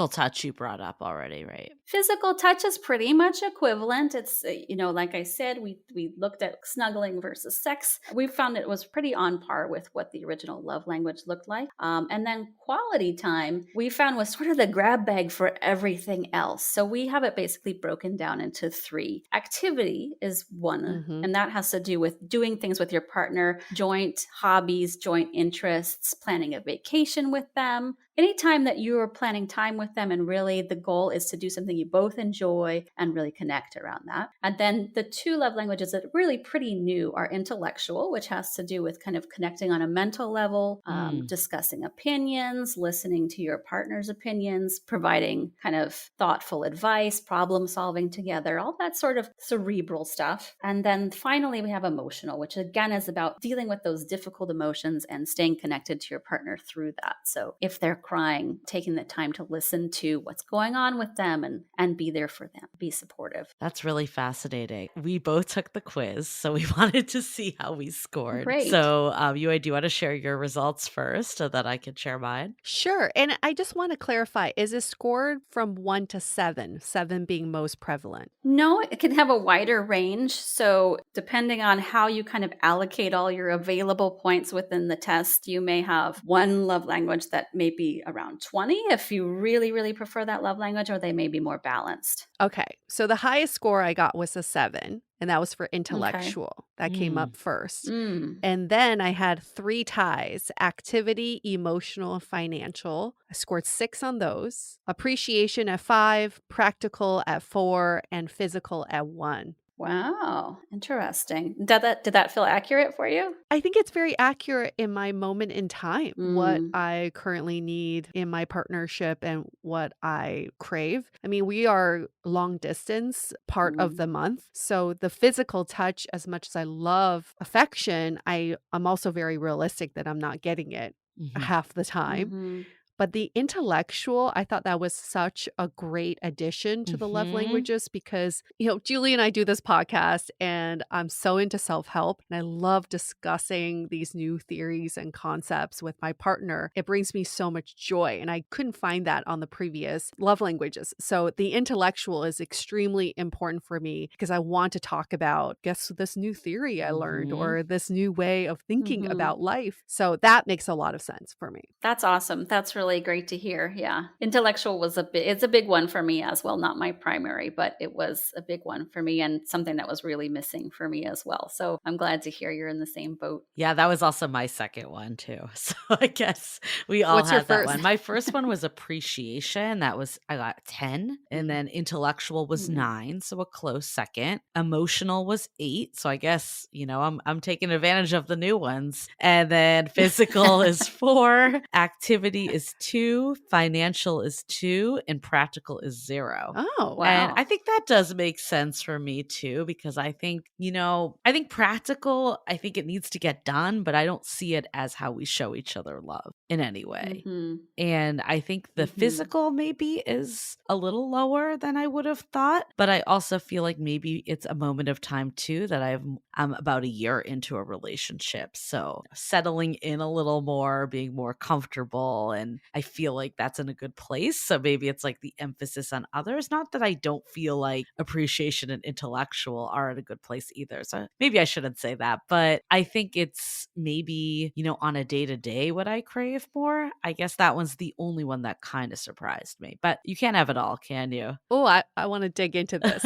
touch you brought up already, right? Physical touch is pretty much equivalent. It's, like I said, we looked at snuggling versus sex. We found it was pretty on par with what the original love language looked like. And then quality time, we found was sort of the grab bag for everything else. So we have it basically broken down into 3. Activity is one, and that has to do with doing things with your partner, joint hobbies, joint interests, planning a vacation with them. Anytime that you are planning time with them and really the goal is to do something you both enjoy and really connect around that. And then the 2 love languages that are really pretty new are intellectual, which has to do with kind of connecting on a mental level, discussing opinions, listening to your partner's opinions, providing kind of thoughtful advice, problem solving together, all that sort of cerebral stuff. And then finally, we have emotional, which again is about dealing with those difficult emotions and staying connected to your partner through that. So if they're crying, taking the time to listen to what's going on with them and be there for them, be supportive. That's really fascinating. We both took the quiz, so we wanted to see how we scored. Great. So, Yue, do you want to share your results first so that I can share mine? Sure. And I just want to clarify, is it scored from 1 to 7, 7 being most prevalent? No, it can have a wider range. So depending on how you kind of allocate all your available points within the test, you may have one love language that may be around 20 if you really, really prefer that love language, or they may be more balanced. Okay. So the highest score I got was a 7, and that was for intellectual. That came up first. And then I had 3 ties: activity, emotional, and financial. I scored 6 on those. Appreciation at 5, practical at 4, and physical at 1. Wow. Interesting. Did that feel accurate for you? I think it's very accurate in my moment in time, what I currently need in my partnership and what I crave. I mean, we are long distance part of the month. So the physical touch, as much as I love affection, I'm also very realistic that I'm not getting it half the time. But the intellectual, I thought that was such a great addition to the love languages because, Julie and I do this podcast and I'm so into self-help and I love discussing these new theories and concepts with my partner. It brings me so much joy and I couldn't find that on the previous love languages. So the intellectual is extremely important for me because I want to talk about, this new theory I learned or this new way of thinking about life. So that makes a lot of sense for me. That's awesome. That's really great to hear. Yeah. Intellectual was it's a big one for me as well. Not my primary, but it was a big one for me and something that was really missing for me as well. So I'm glad to hear you're in the same boat. Yeah, that was also my second one too. So I guess we all What's your had that first? one. My first one was appreciation. I got 10. And then intellectual was 9. So a close second. Emotional was 8. So I guess, I'm taking advantage of the new ones. And then physical is 4. Activity is 2, financial is 2, and practical is 0. Oh, Wow. And I think that does make sense for me too, because I think, I think practical, I think it needs to get done, but I don't see it as how we show each other love in any way. Mm-hmm. And I think the physical maybe is a little lower than I would have thought. But I also feel like maybe it's a moment of time too that I'm about a year into a relationship. So settling in a little more, being more comfortable. And I feel like that's in a good place. So maybe it's like the emphasis on others. Not that I don't feel like appreciation and intellectual are at a good place either. So maybe I shouldn't say that. But I think it's maybe, on a day to day what I crave more. I guess that one's the only one that kind of surprised me. But you can't have it all, can you? Oh, I want to dig into this.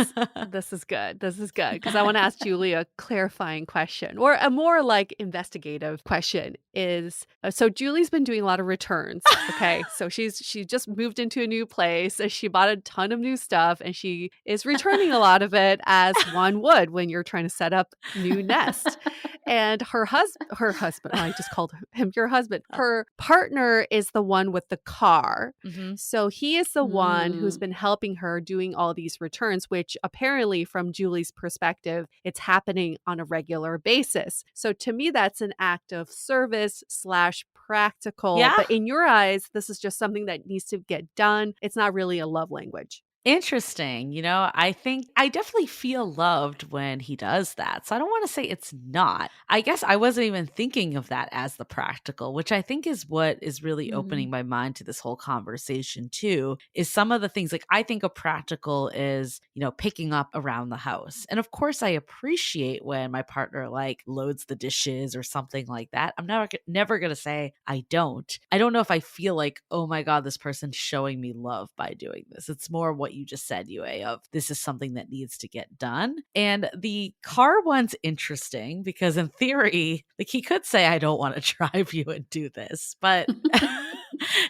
This is good. This is good. Because I want to ask Julie a clarifying question, or a more like investigative question is, so Julie's been doing a lot of returns. Okay. So she just moved into a new place. She bought a ton of new stuff and she is returning a lot of it, as one would when you're trying to set up new nest. And her husband, oh, I just called him your husband. Her partner is the one with the car. Mm-hmm. So he is the one who's been helping her doing all these returns, which apparently from Julie's perspective, it's happening on a regular basis. So to me, that's an act of service / practical. Yeah. But in your eyes, this is just something that needs to get done. It's not really a love language. Interesting. I think I definitely feel loved when he does that. So I don't want to say it's not. I guess I wasn't even thinking of that as the practical, which I think is what is really opening my mind to this whole conversation too, is some of the things like I think a practical is, picking up around the house. And of course I appreciate when my partner like loads the dishes or something like that. I'm never going to say I don't. I don't know if I feel like, oh my God, this person's showing me love by doing this. It's more what you just said, Yue, of this is something that needs to get done. And the car one's interesting because in theory, like he could say, I don't want to drive you and do this, but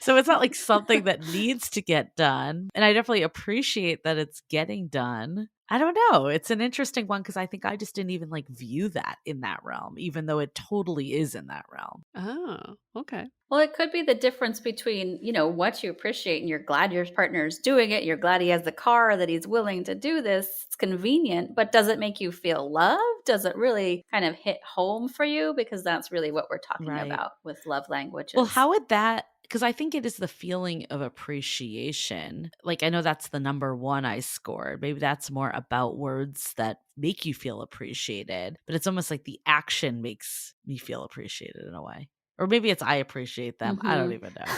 so it's not like something that needs to get done. And I definitely appreciate that it's getting done. I don't know. It's an interesting one because I think I just didn't even like view that in that realm, even though it totally is in that realm. Oh, okay. Well, it could be the difference between, what you appreciate and you're glad your partner's doing it. You're glad he has the car, that he's willing to do this. It's convenient, but does it make you feel loved? Does it really kind of hit home for you? Because that's really what we're talking about with love languages. Well, how would that, because I think it is the feeling of appreciation. Like I know that's the number 1 I scored. Maybe that's more about words that make you feel appreciated, but it's almost like the action makes me feel appreciated in a way. Or maybe it's I appreciate them. I don't even know.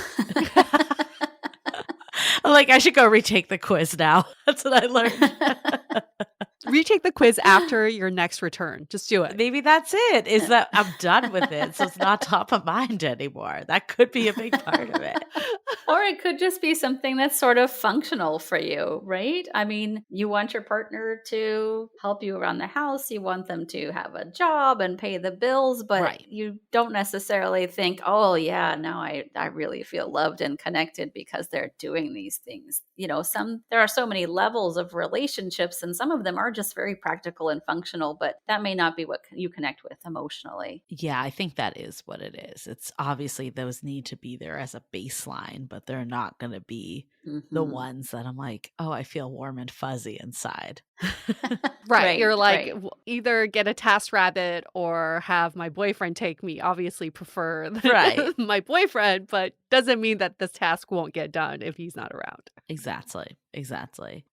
I'm like, I should go retake the quiz now. That's what I learned. Retake the quiz after your next return. Just do it. Maybe that's it, is that I'm done with it. So it's not top of mind anymore. That could be a big part of it. Or it could just be something that's sort of functional for you, right? I mean, you want your partner to help you around the house. You want them to have a job and pay the bills, but you don't necessarily think, oh, yeah, now I really feel loved and connected because they're doing these things. There are so many levels of relationships, and some of them are just very practical and functional, but that may not be what you connect with emotionally. Yeah, I think that is what it is. It's obviously those need to be there as a baseline, but they're not going to be the ones that I'm like, oh, I feel warm and fuzzy inside. Right. You're like, either get a task rabbit or have my boyfriend take me. Obviously prefer my boyfriend, but doesn't mean that this task won't get done if he's not around. Exactly.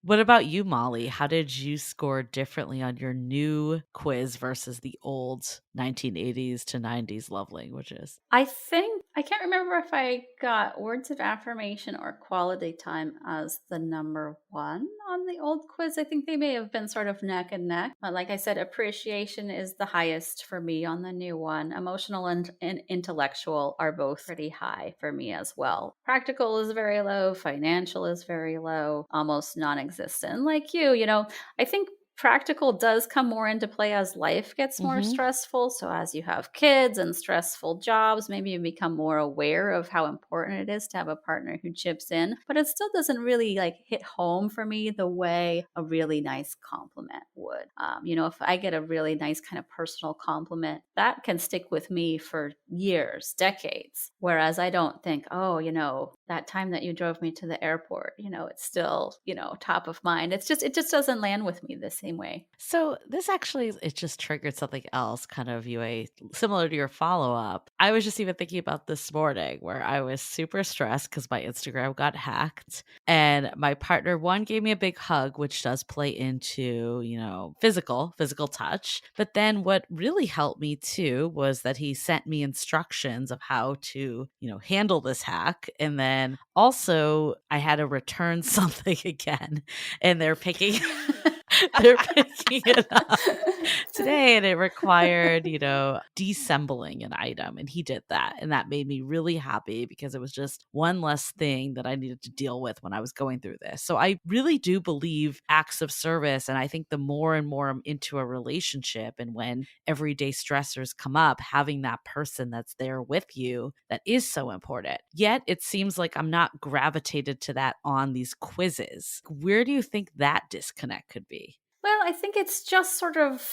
What about you, Molly? How did you score differently on your new quiz versus the old 1980s to 90s love languages? I can't remember if I got words of affirmation or quality time as the number 1 on the old quiz. I think they may have been sort of neck and neck. But like I said, appreciation is the highest for me on the new one. Emotional and intellectual are both pretty high for me as well. Practical is very low. Financial is very low, almost non-existent. Like you, I think practical does come more into play as life gets more stressful. So as you have kids and stressful jobs, maybe you become more aware of how important it is to have a partner who chips in. But it still doesn't really like hit home for me the way a really nice compliment would. If I get a really nice kind of personal compliment, that can stick with me for years, decades. Whereas I don't think, oh, that time that you drove me to the airport, it's still, top of mind. It just doesn't land with me the same way. So this actually, it just triggered something else, kind of similar to your follow-up. I was just even thinking about this morning where I was super stressed because my Instagram got hacked, and my partner, one, gave me a big hug, which does play into, physical touch. But then what really helped me too was that he sent me instructions of how to, handle this hack. And then also I had to return something again, and they're picking they're picking it up today, and it required, deassembling an item, and he did that, and that made me really happy because it was just one less thing that I needed to deal with when I was going through this. So I really do believe acts of service, and I think the more and more I'm into a relationship, and when everyday stressors come up, having that person that's there with you, that is so important. Yet it seems like I'm not gravitated to that on these quizzes. Where do you think that disconnect could be? Well, I think it's just sort of,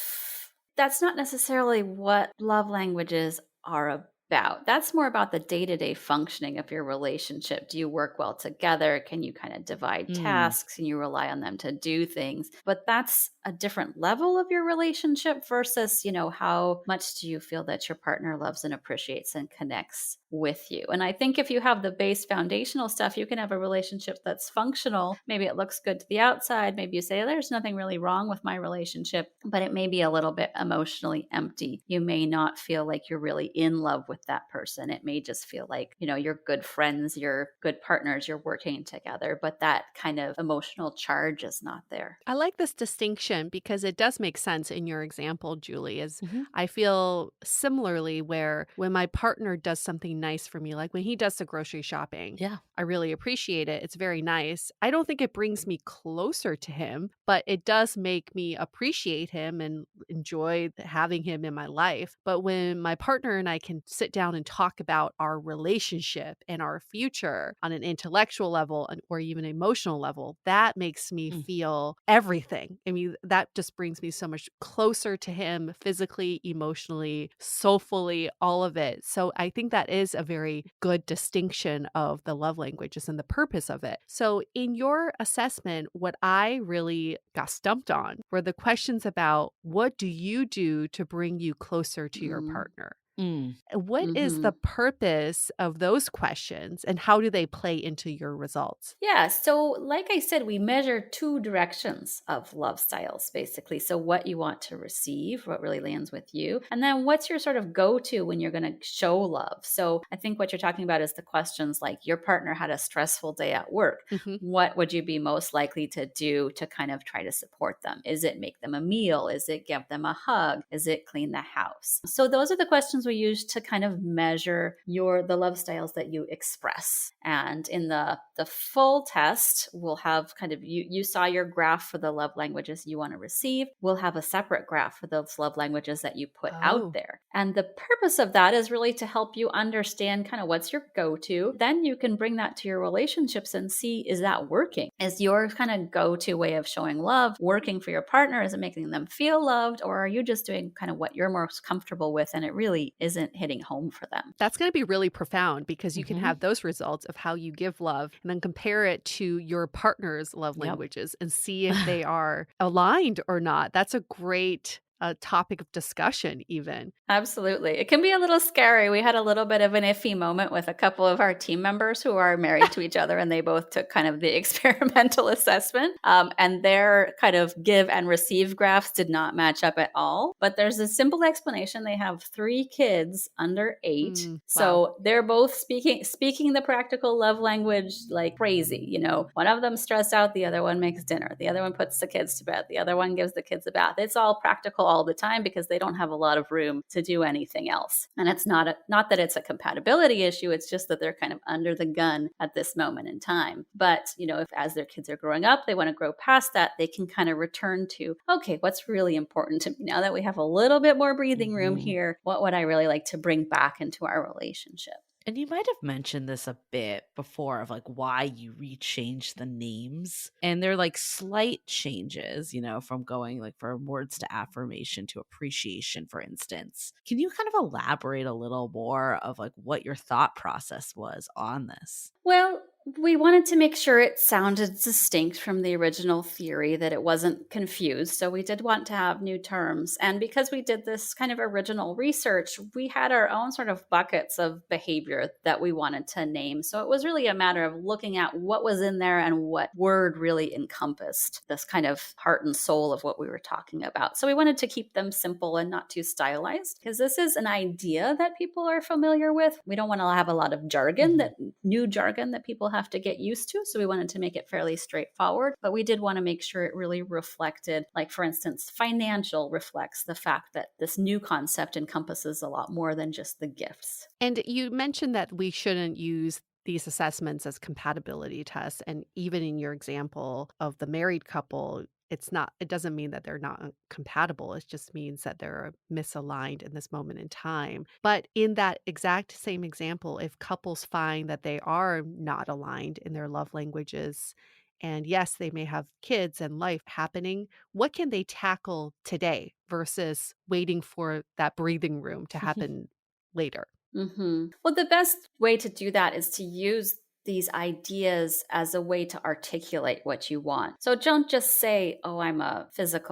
that's not necessarily what love languages are about. That's more about the day-to-day functioning of your relationship. Do you work well together? Can you kind of divide Mm, tasks? Can you rely on them to do things? But that's a different level of your relationship versus, how much do you feel that your partner loves and appreciates and connects with you? And I think if you have the base foundational stuff, you can have a relationship that's functional. Maybe it looks good to the outside. Maybe you say, there's nothing really wrong with my relationship, but it may be a little bit emotionally empty. You may not feel like you're really in love with that person. It may just feel like, you're good friends, you're good partners, you're working together, but that kind of emotional charge is not there. I like this distinction because it does make sense in your example, Julie, as mhm. I feel similarly where when my partner does something nice for me, like when he does the grocery shopping, Yeah. I really appreciate it. It's very nice. I don't think it brings me closer to him, but it does make me appreciate him and enjoy having him in my life. But when my partner and I can sit down and talk about our relationship and our future on an intellectual level or even emotional level, that makes me Mm. feel everything. I mean, that just brings me so much closer to him physically, emotionally, soulfully, all of it. So I think that is a very good distinction of the love languages and the purpose of it. So in your assessment, what I really got stumped on were the questions about what do you do to bring you closer to your Mm. partner? Mm. What is Mm-hmm. the purpose of those questions and how do they play into your results? Yeah. So, like I said, we measure two directions of love styles, basically. So, what you want to receive, what really lands with you, and then what's your sort of go to when you're going to show love. So, I think what you're talking about is the questions like your partner had a stressful day at work. Mhm. What would you be most likely to do to kind of try to support them? Is it make them a meal? Is it give them a hug? Is it clean the house? So, those are the questions we use to kind of measure the love styles that you express. And in the full test, we'll have kind of you saw your graph for the love languages you want to receive. We'll have a separate graph for those love languages that you put out Oh. there. And the purpose of that is really to help you understand kind of what's your go-to. Then you can bring that to your relationships and see, is that working? Is your kind of go-to way of showing love working for your partner? Is it making them feel loved? Or are you just doing kind of what you're most comfortable with and it really isn't hitting home for them? That's going to be really profound because you can Mhm. have those results of how you give love and then compare it to your partner's love Yep. languages and see if they are aligned or not. That's a great topic of discussion, even. Absolutely. It can be a little scary. We had a little bit of an iffy moment with a couple of our team members who are married to each other, and they both took kind of the experimental assessment. And their kind of give and receive graphs did not match up at all. But there's a simple explanation. They have 3 kids under 8. Wow. So they're both speaking the practical love language like crazy. One of them stressed out, the other one makes dinner, the other one puts the kids to bed, the other one gives the kids a bath. It's all practical all the time because they don't have a lot of room to do anything else. And it's not that it's a compatibility issue, it's just that they're kind of under the gun at this moment in time. But, if as their kids are growing up, they want to grow past that, they can kind of return to, okay, what's really important to me now that we have a little bit more breathing room Mhm. here? What would I really like to bring back into our relationship? And you might have mentioned this a bit before of like why you rechanged the names. And they're like slight changes, from going like from words to affirmation to appreciation, for instance. Can you kind of elaborate a little more of like what your thought process was on this? Well, we wanted to make sure it sounded distinct from the original theory, that it wasn't confused. So we did want to have new terms. And because we did this kind of original research, we had our own sort of buckets of behavior that we wanted to name. So it was really a matter of looking at what was in there and what word really encompassed this kind of heart and soul of what we were talking about. So we wanted to keep them simple and not too stylized, because this is an idea that people are familiar with. We don't want to have a lot of jargon, that new jargon that people have to get used to. So we wanted to make it fairly straightforward, but we did want to make sure it really reflected, like for instance, financial reflects the fact that this new concept encompasses a lot more than just the gifts. And you mentioned that we shouldn't use these assessments as compatibility tests. And even in your example of the married couple, it doesn't mean that they're not compatible. It just means that they're misaligned in this moment in time. But in that exact same example, if couples find that they are not aligned in their love languages, and yes, they may have kids and life happening, what can they tackle today versus waiting for that breathing room to happen later? Well, the best way to do that is to use these ideas as a way to articulate what you want. So don't just say, oh,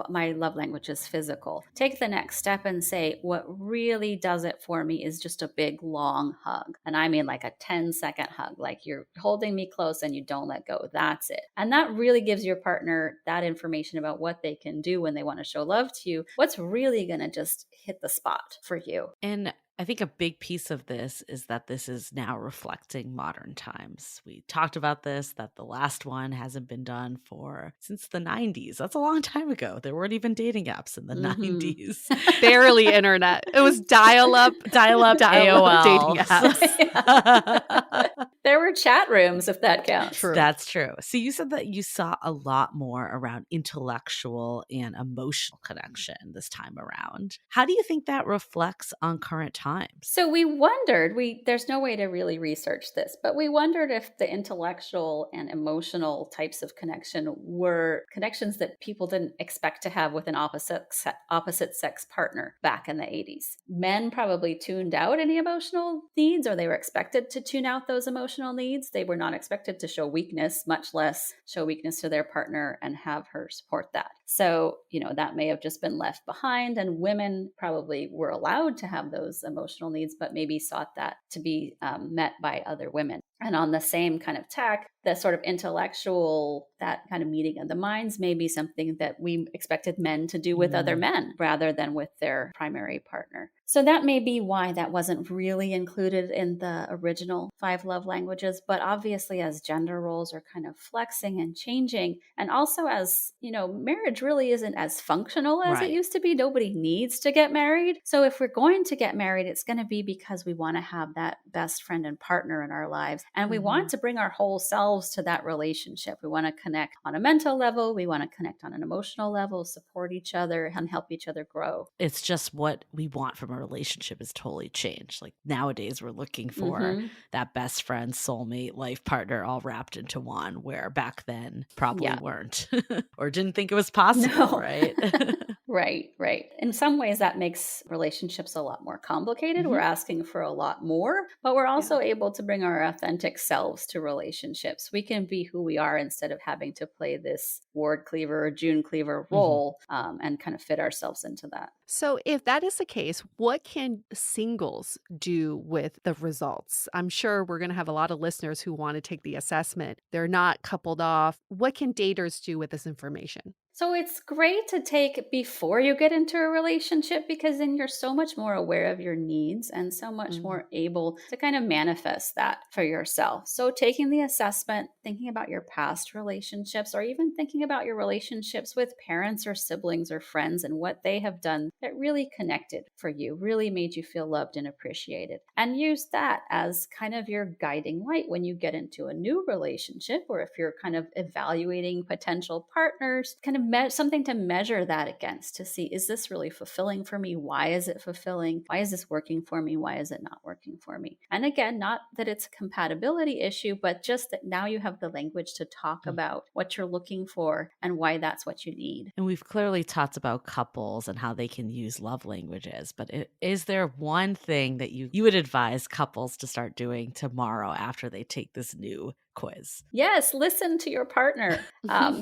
my love language is physical. Take the next step and say, what really does it for me is just a big, long hug. And I mean like a 10-second hug, like you're holding me close and you don't let go. That's it. And that really gives your partner that information about what they can do when they want to show love to you. What's really going to just hit the spot for you. And I think a big piece of this is that this is now reflecting modern times. We talked about this, that the last one hasn't been done since the 90s. That's a long time ago. There weren't even dating apps in the 90s. Barely internet. It was dial-up AOL dating apps. There were chat rooms, if that counts. True. That's true. So you said that you saw a lot more around intellectual and emotional connection this time around. How do you think that reflects on current times? So we wondered, there's no way to really research this, but we wondered if the intellectual and emotional types of connection were connections that people didn't expect to have with an opposite sex partner back in the 80s. Men probably tuned out any emotional needs, or they were expected to tune out those emotional needs. They were not expected to show weakness, much less show weakness to their partner and have her support that. So, that may have just been left behind, and women probably were allowed to have those emotional needs, but maybe sought that to be met by other women. And on the same kind of tack, the sort of intellectual, that kind of meeting of the minds may be something that we expected men to do with other men rather than with their primary partner. So that may be why that wasn't really included in the original 5 love languages. But obviously, as gender roles are kind of flexing and changing, and also as, marriage really isn't as functional as it used to be. Nobody needs to get married. So if we're going to get married, it's going to be because we want to have that best friend and partner in our lives. And we want to bring our whole selves to that relationship. We want to connect on a mental level. We want to connect on an emotional level, support each other and help each other grow. It's just what we want from a relationship has totally changed. Like nowadays we're looking for that best friend, soulmate, life partner all wrapped into one, where back then probably weren't or didn't think it was possible, right? Right. In some ways, that makes relationships a lot more complicated. We're asking for a lot more, but we're also able to bring our authentic selves to relationships. We can be who we are instead of having to play this Ward Cleaver or June Cleaver role and kind of fit ourselves into that. So if that is the case, what can singles do with the results? I'm sure we're going to have a lot of listeners who want to take the assessment. They're not coupled off. What can daters do with this information? So it's great to take before you get into a relationship, because then you're so much more aware of your needs and so much more able to kind of manifest that for yourself. So taking the assessment, thinking about your past relationships, or even thinking about your relationships with parents or siblings or friends and what they have done that really connected for you, really made you feel loved and appreciated. And use that as kind of your guiding light when you get into a new relationship, or if you're kind of evaluating potential partners, kind of something to measure that against, to see, is this really fulfilling for me? Why is it fulfilling? Why is this working for me? Why is it not working for me? And again, not that it's a compatibility issue, but just that now you have the language to talk about what you're looking for and why that's what you need. And we've clearly talked about couples and how they can use love languages, but is there one thing that you would advise couples to start doing tomorrow after they take this new quiz? Yes, listen to your partner.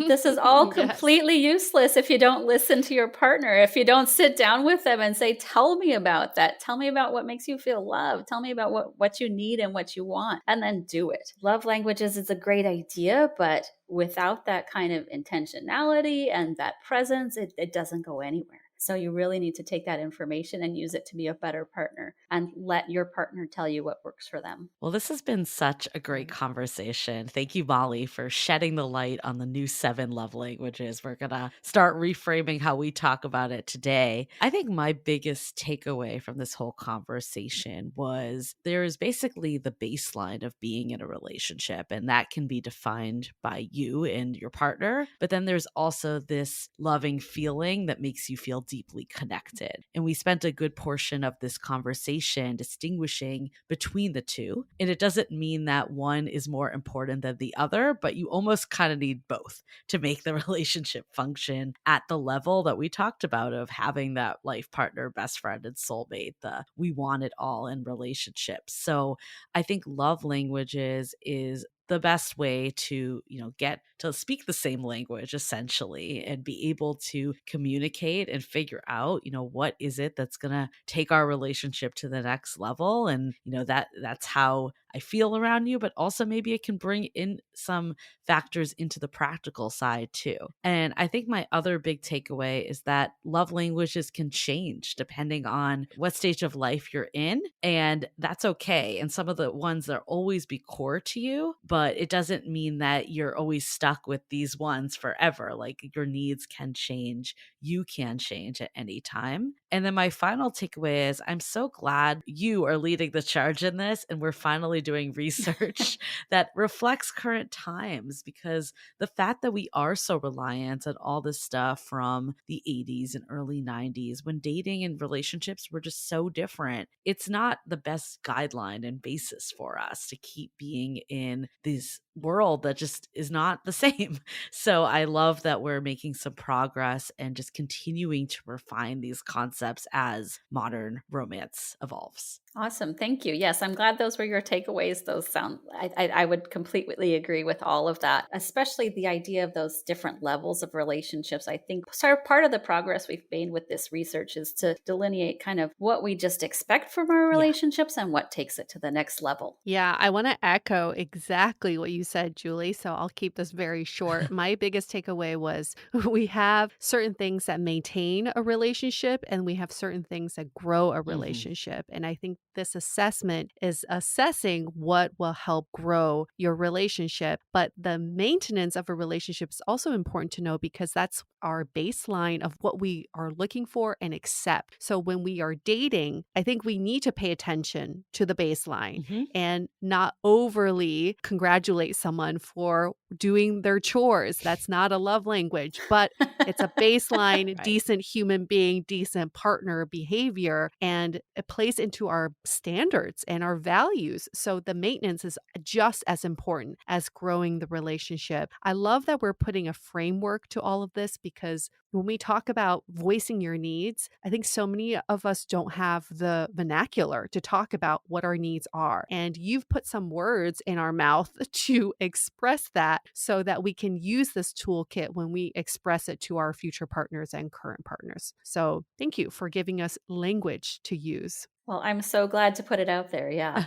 This is all completely useless if you don't listen to your partner, if you don't sit down with them and say, tell me about that. Tell me about what makes you feel loved. Tell me about what you need and what you want, and then do it. Love languages is a great idea, but without that kind of intentionality and that presence, it doesn't go anywhere. So you really need to take that information and use it to be a better partner and let your partner tell you what works for them. Well, this has been such a great conversation. Thank you, Molly, for shedding the light on the new 7 love languages. We're going to start reframing how we talk about it today. I think my biggest takeaway from this whole conversation was there is basically the baseline of being in a relationship, and that can be defined by you and your partner. But then there's also this loving feeling that makes you feel deeply connected. And we spent a good portion of this conversation distinguishing between the two. And it doesn't mean that one is more important than the other, but you almost kind of need both to make the relationship function at the level that we talked about of having that life partner, best friend, and soulmate, the we want it all in relationships. So I think love languages is the best way to, get to speak the same language essentially and be able to communicate and figure out, what is it that's going to take our relationship to the next level. And, that's how I feel around you, but also maybe it can bring in some factors into the practical side too. And I think my other big takeaway is that love languages can change depending on what stage of life you're in. And that's okay. And some of the ones that always be core to you, but it doesn't mean that you're always stuck with these ones forever. Like your needs can change. You can change at any time. And then my final takeaway is I'm so glad you are leading the charge in this, and we're finally doing research that reflects current times, because the fact that we are so reliant on all this stuff from the 80s and early 90s when dating and relationships were just so different, it's not the best guideline and basis for us to keep being in this world that just is not the same. So I love that we're making some progress and just continuing to refine these concepts as modern romance evolves. Awesome. Thank you. Yes, I'm glad those were your takeaways. Those sound, I would completely agree with all of that, especially the idea of those different levels of relationships. I think part of the progress we've made with this research is to delineate kind of what we just expect from our relationships and what takes it to the next level. Yeah, I want to echo exactly what you said, Julie. So I'll keep this very short. My biggest takeaway was we have certain things that maintain a relationship and we have certain things that grow a relationship. And I think this assessment is assessing what will help grow your relationship. But the maintenance of a relationship is also important to know because that's our baseline of what we are looking for and accept. So when we are dating, I think we need to pay attention to the baseline and not overly congratulate someone for doing their chores. That's not a love language, but it's a baseline, Right. decent human being, decent partner behavior, and it plays into our standards and our values. So the maintenance is just as important as growing the relationship. I love that we're putting a framework to all of this because when we talk about voicing your needs, I think so many of us don't have the vernacular to talk about what our needs are. And you've put some words in our mouth to express that so that we can use this toolkit when we express it to our future partners and current partners. So thank you for giving us language to use. Well, I'm so glad to put it out there. Yeah.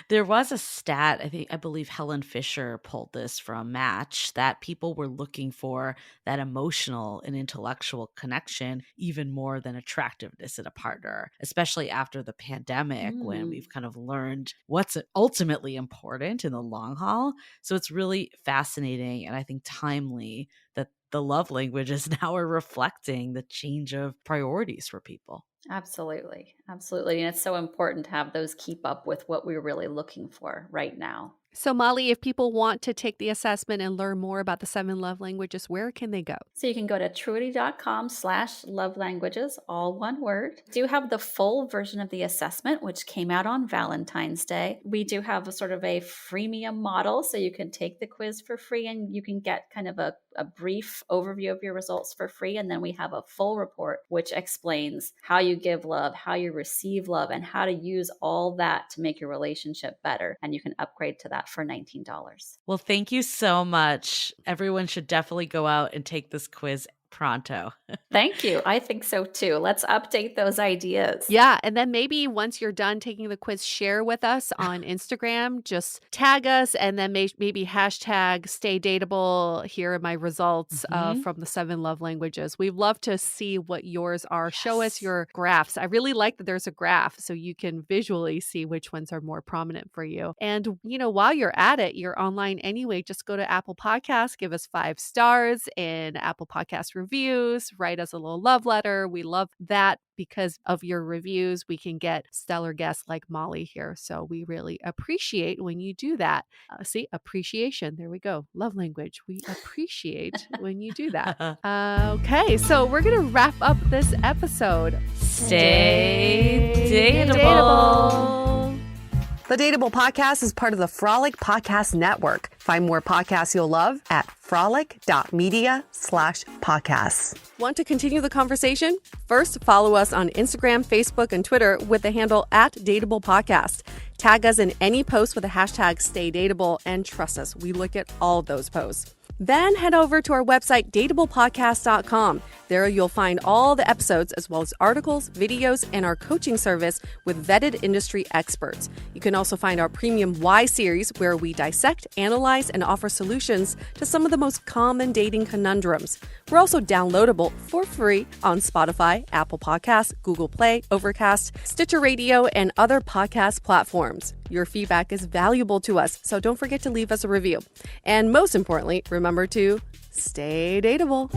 There was a stat, I believe Helen Fisher pulled this from Match, that people were looking for that emotional and intellectual connection even more than attractiveness in a partner, especially after the pandemic when we've kind of learned what's ultimately important in the long haul. So it's really fascinating and I think timely that the love languages now are reflecting the change of priorities for people. Absolutely. Absolutely. And it's so important to have those keep up with what we're really looking for right now. So, Molly, if people want to take the assessment and learn more about the 7 love languages, where can they go? So you can go to truity.com/love languages, all one word. We do have the full version of the assessment, which came out on Valentine's Day. We do have a sort of a freemium model, so you can take the quiz for free and you can get kind of a brief overview of your results for free. And then we have a full report, which explains how you give love, how you receive love, and how to use all that to make your relationship better. And you can upgrade to that for $19. Well, thank you so much. Everyone should definitely go out and take this quiz pronto. Thank you. I think so too. Let's update those ideas. Yeah. And then maybe once you're done taking the quiz, share with us on Instagram. Just tag us and then maybe hashtag stay dateable. Here are my results from the 7 love languages. We'd love to see what yours are. Yes. Show us your graphs. I really like that there's a graph so you can visually see which ones are more prominent for you. And, while you're at it, you're online anyway, just go to Apple Podcasts, give us 5 stars in Apple Podcast reviews, write us a little love letter. We love that because of your reviews. We can get stellar guests like Molly here. So we really appreciate when you do that. See, appreciation. There we go. Love language. We appreciate when you do that. Okay, so we're going to wrap up this episode. Stay dateable. The Dateable Podcast is part of the Frolic Podcast Network. Find more podcasts you'll love at frolic.media/podcasts. Want to continue the conversation? First, follow us on Instagram, Facebook, and Twitter with the handle @DateablePodcast. Tag us in any post with the hashtag StayDateable, and trust us, we look at all of those posts. Then head over to our website, dateablepodcast.com. There you'll find all the episodes as well as articles, videos, and our coaching service with vetted industry experts. You can also find our premium Why series where we dissect, analyze, and offer solutions to some of the most common dating conundrums. We're also downloadable for free on Spotify, Apple Podcasts, Google Play, Overcast, Stitcher Radio, and other podcast platforms. Your feedback is valuable to us, so don't forget to leave us a review. And most importantly, remember to stay dateable.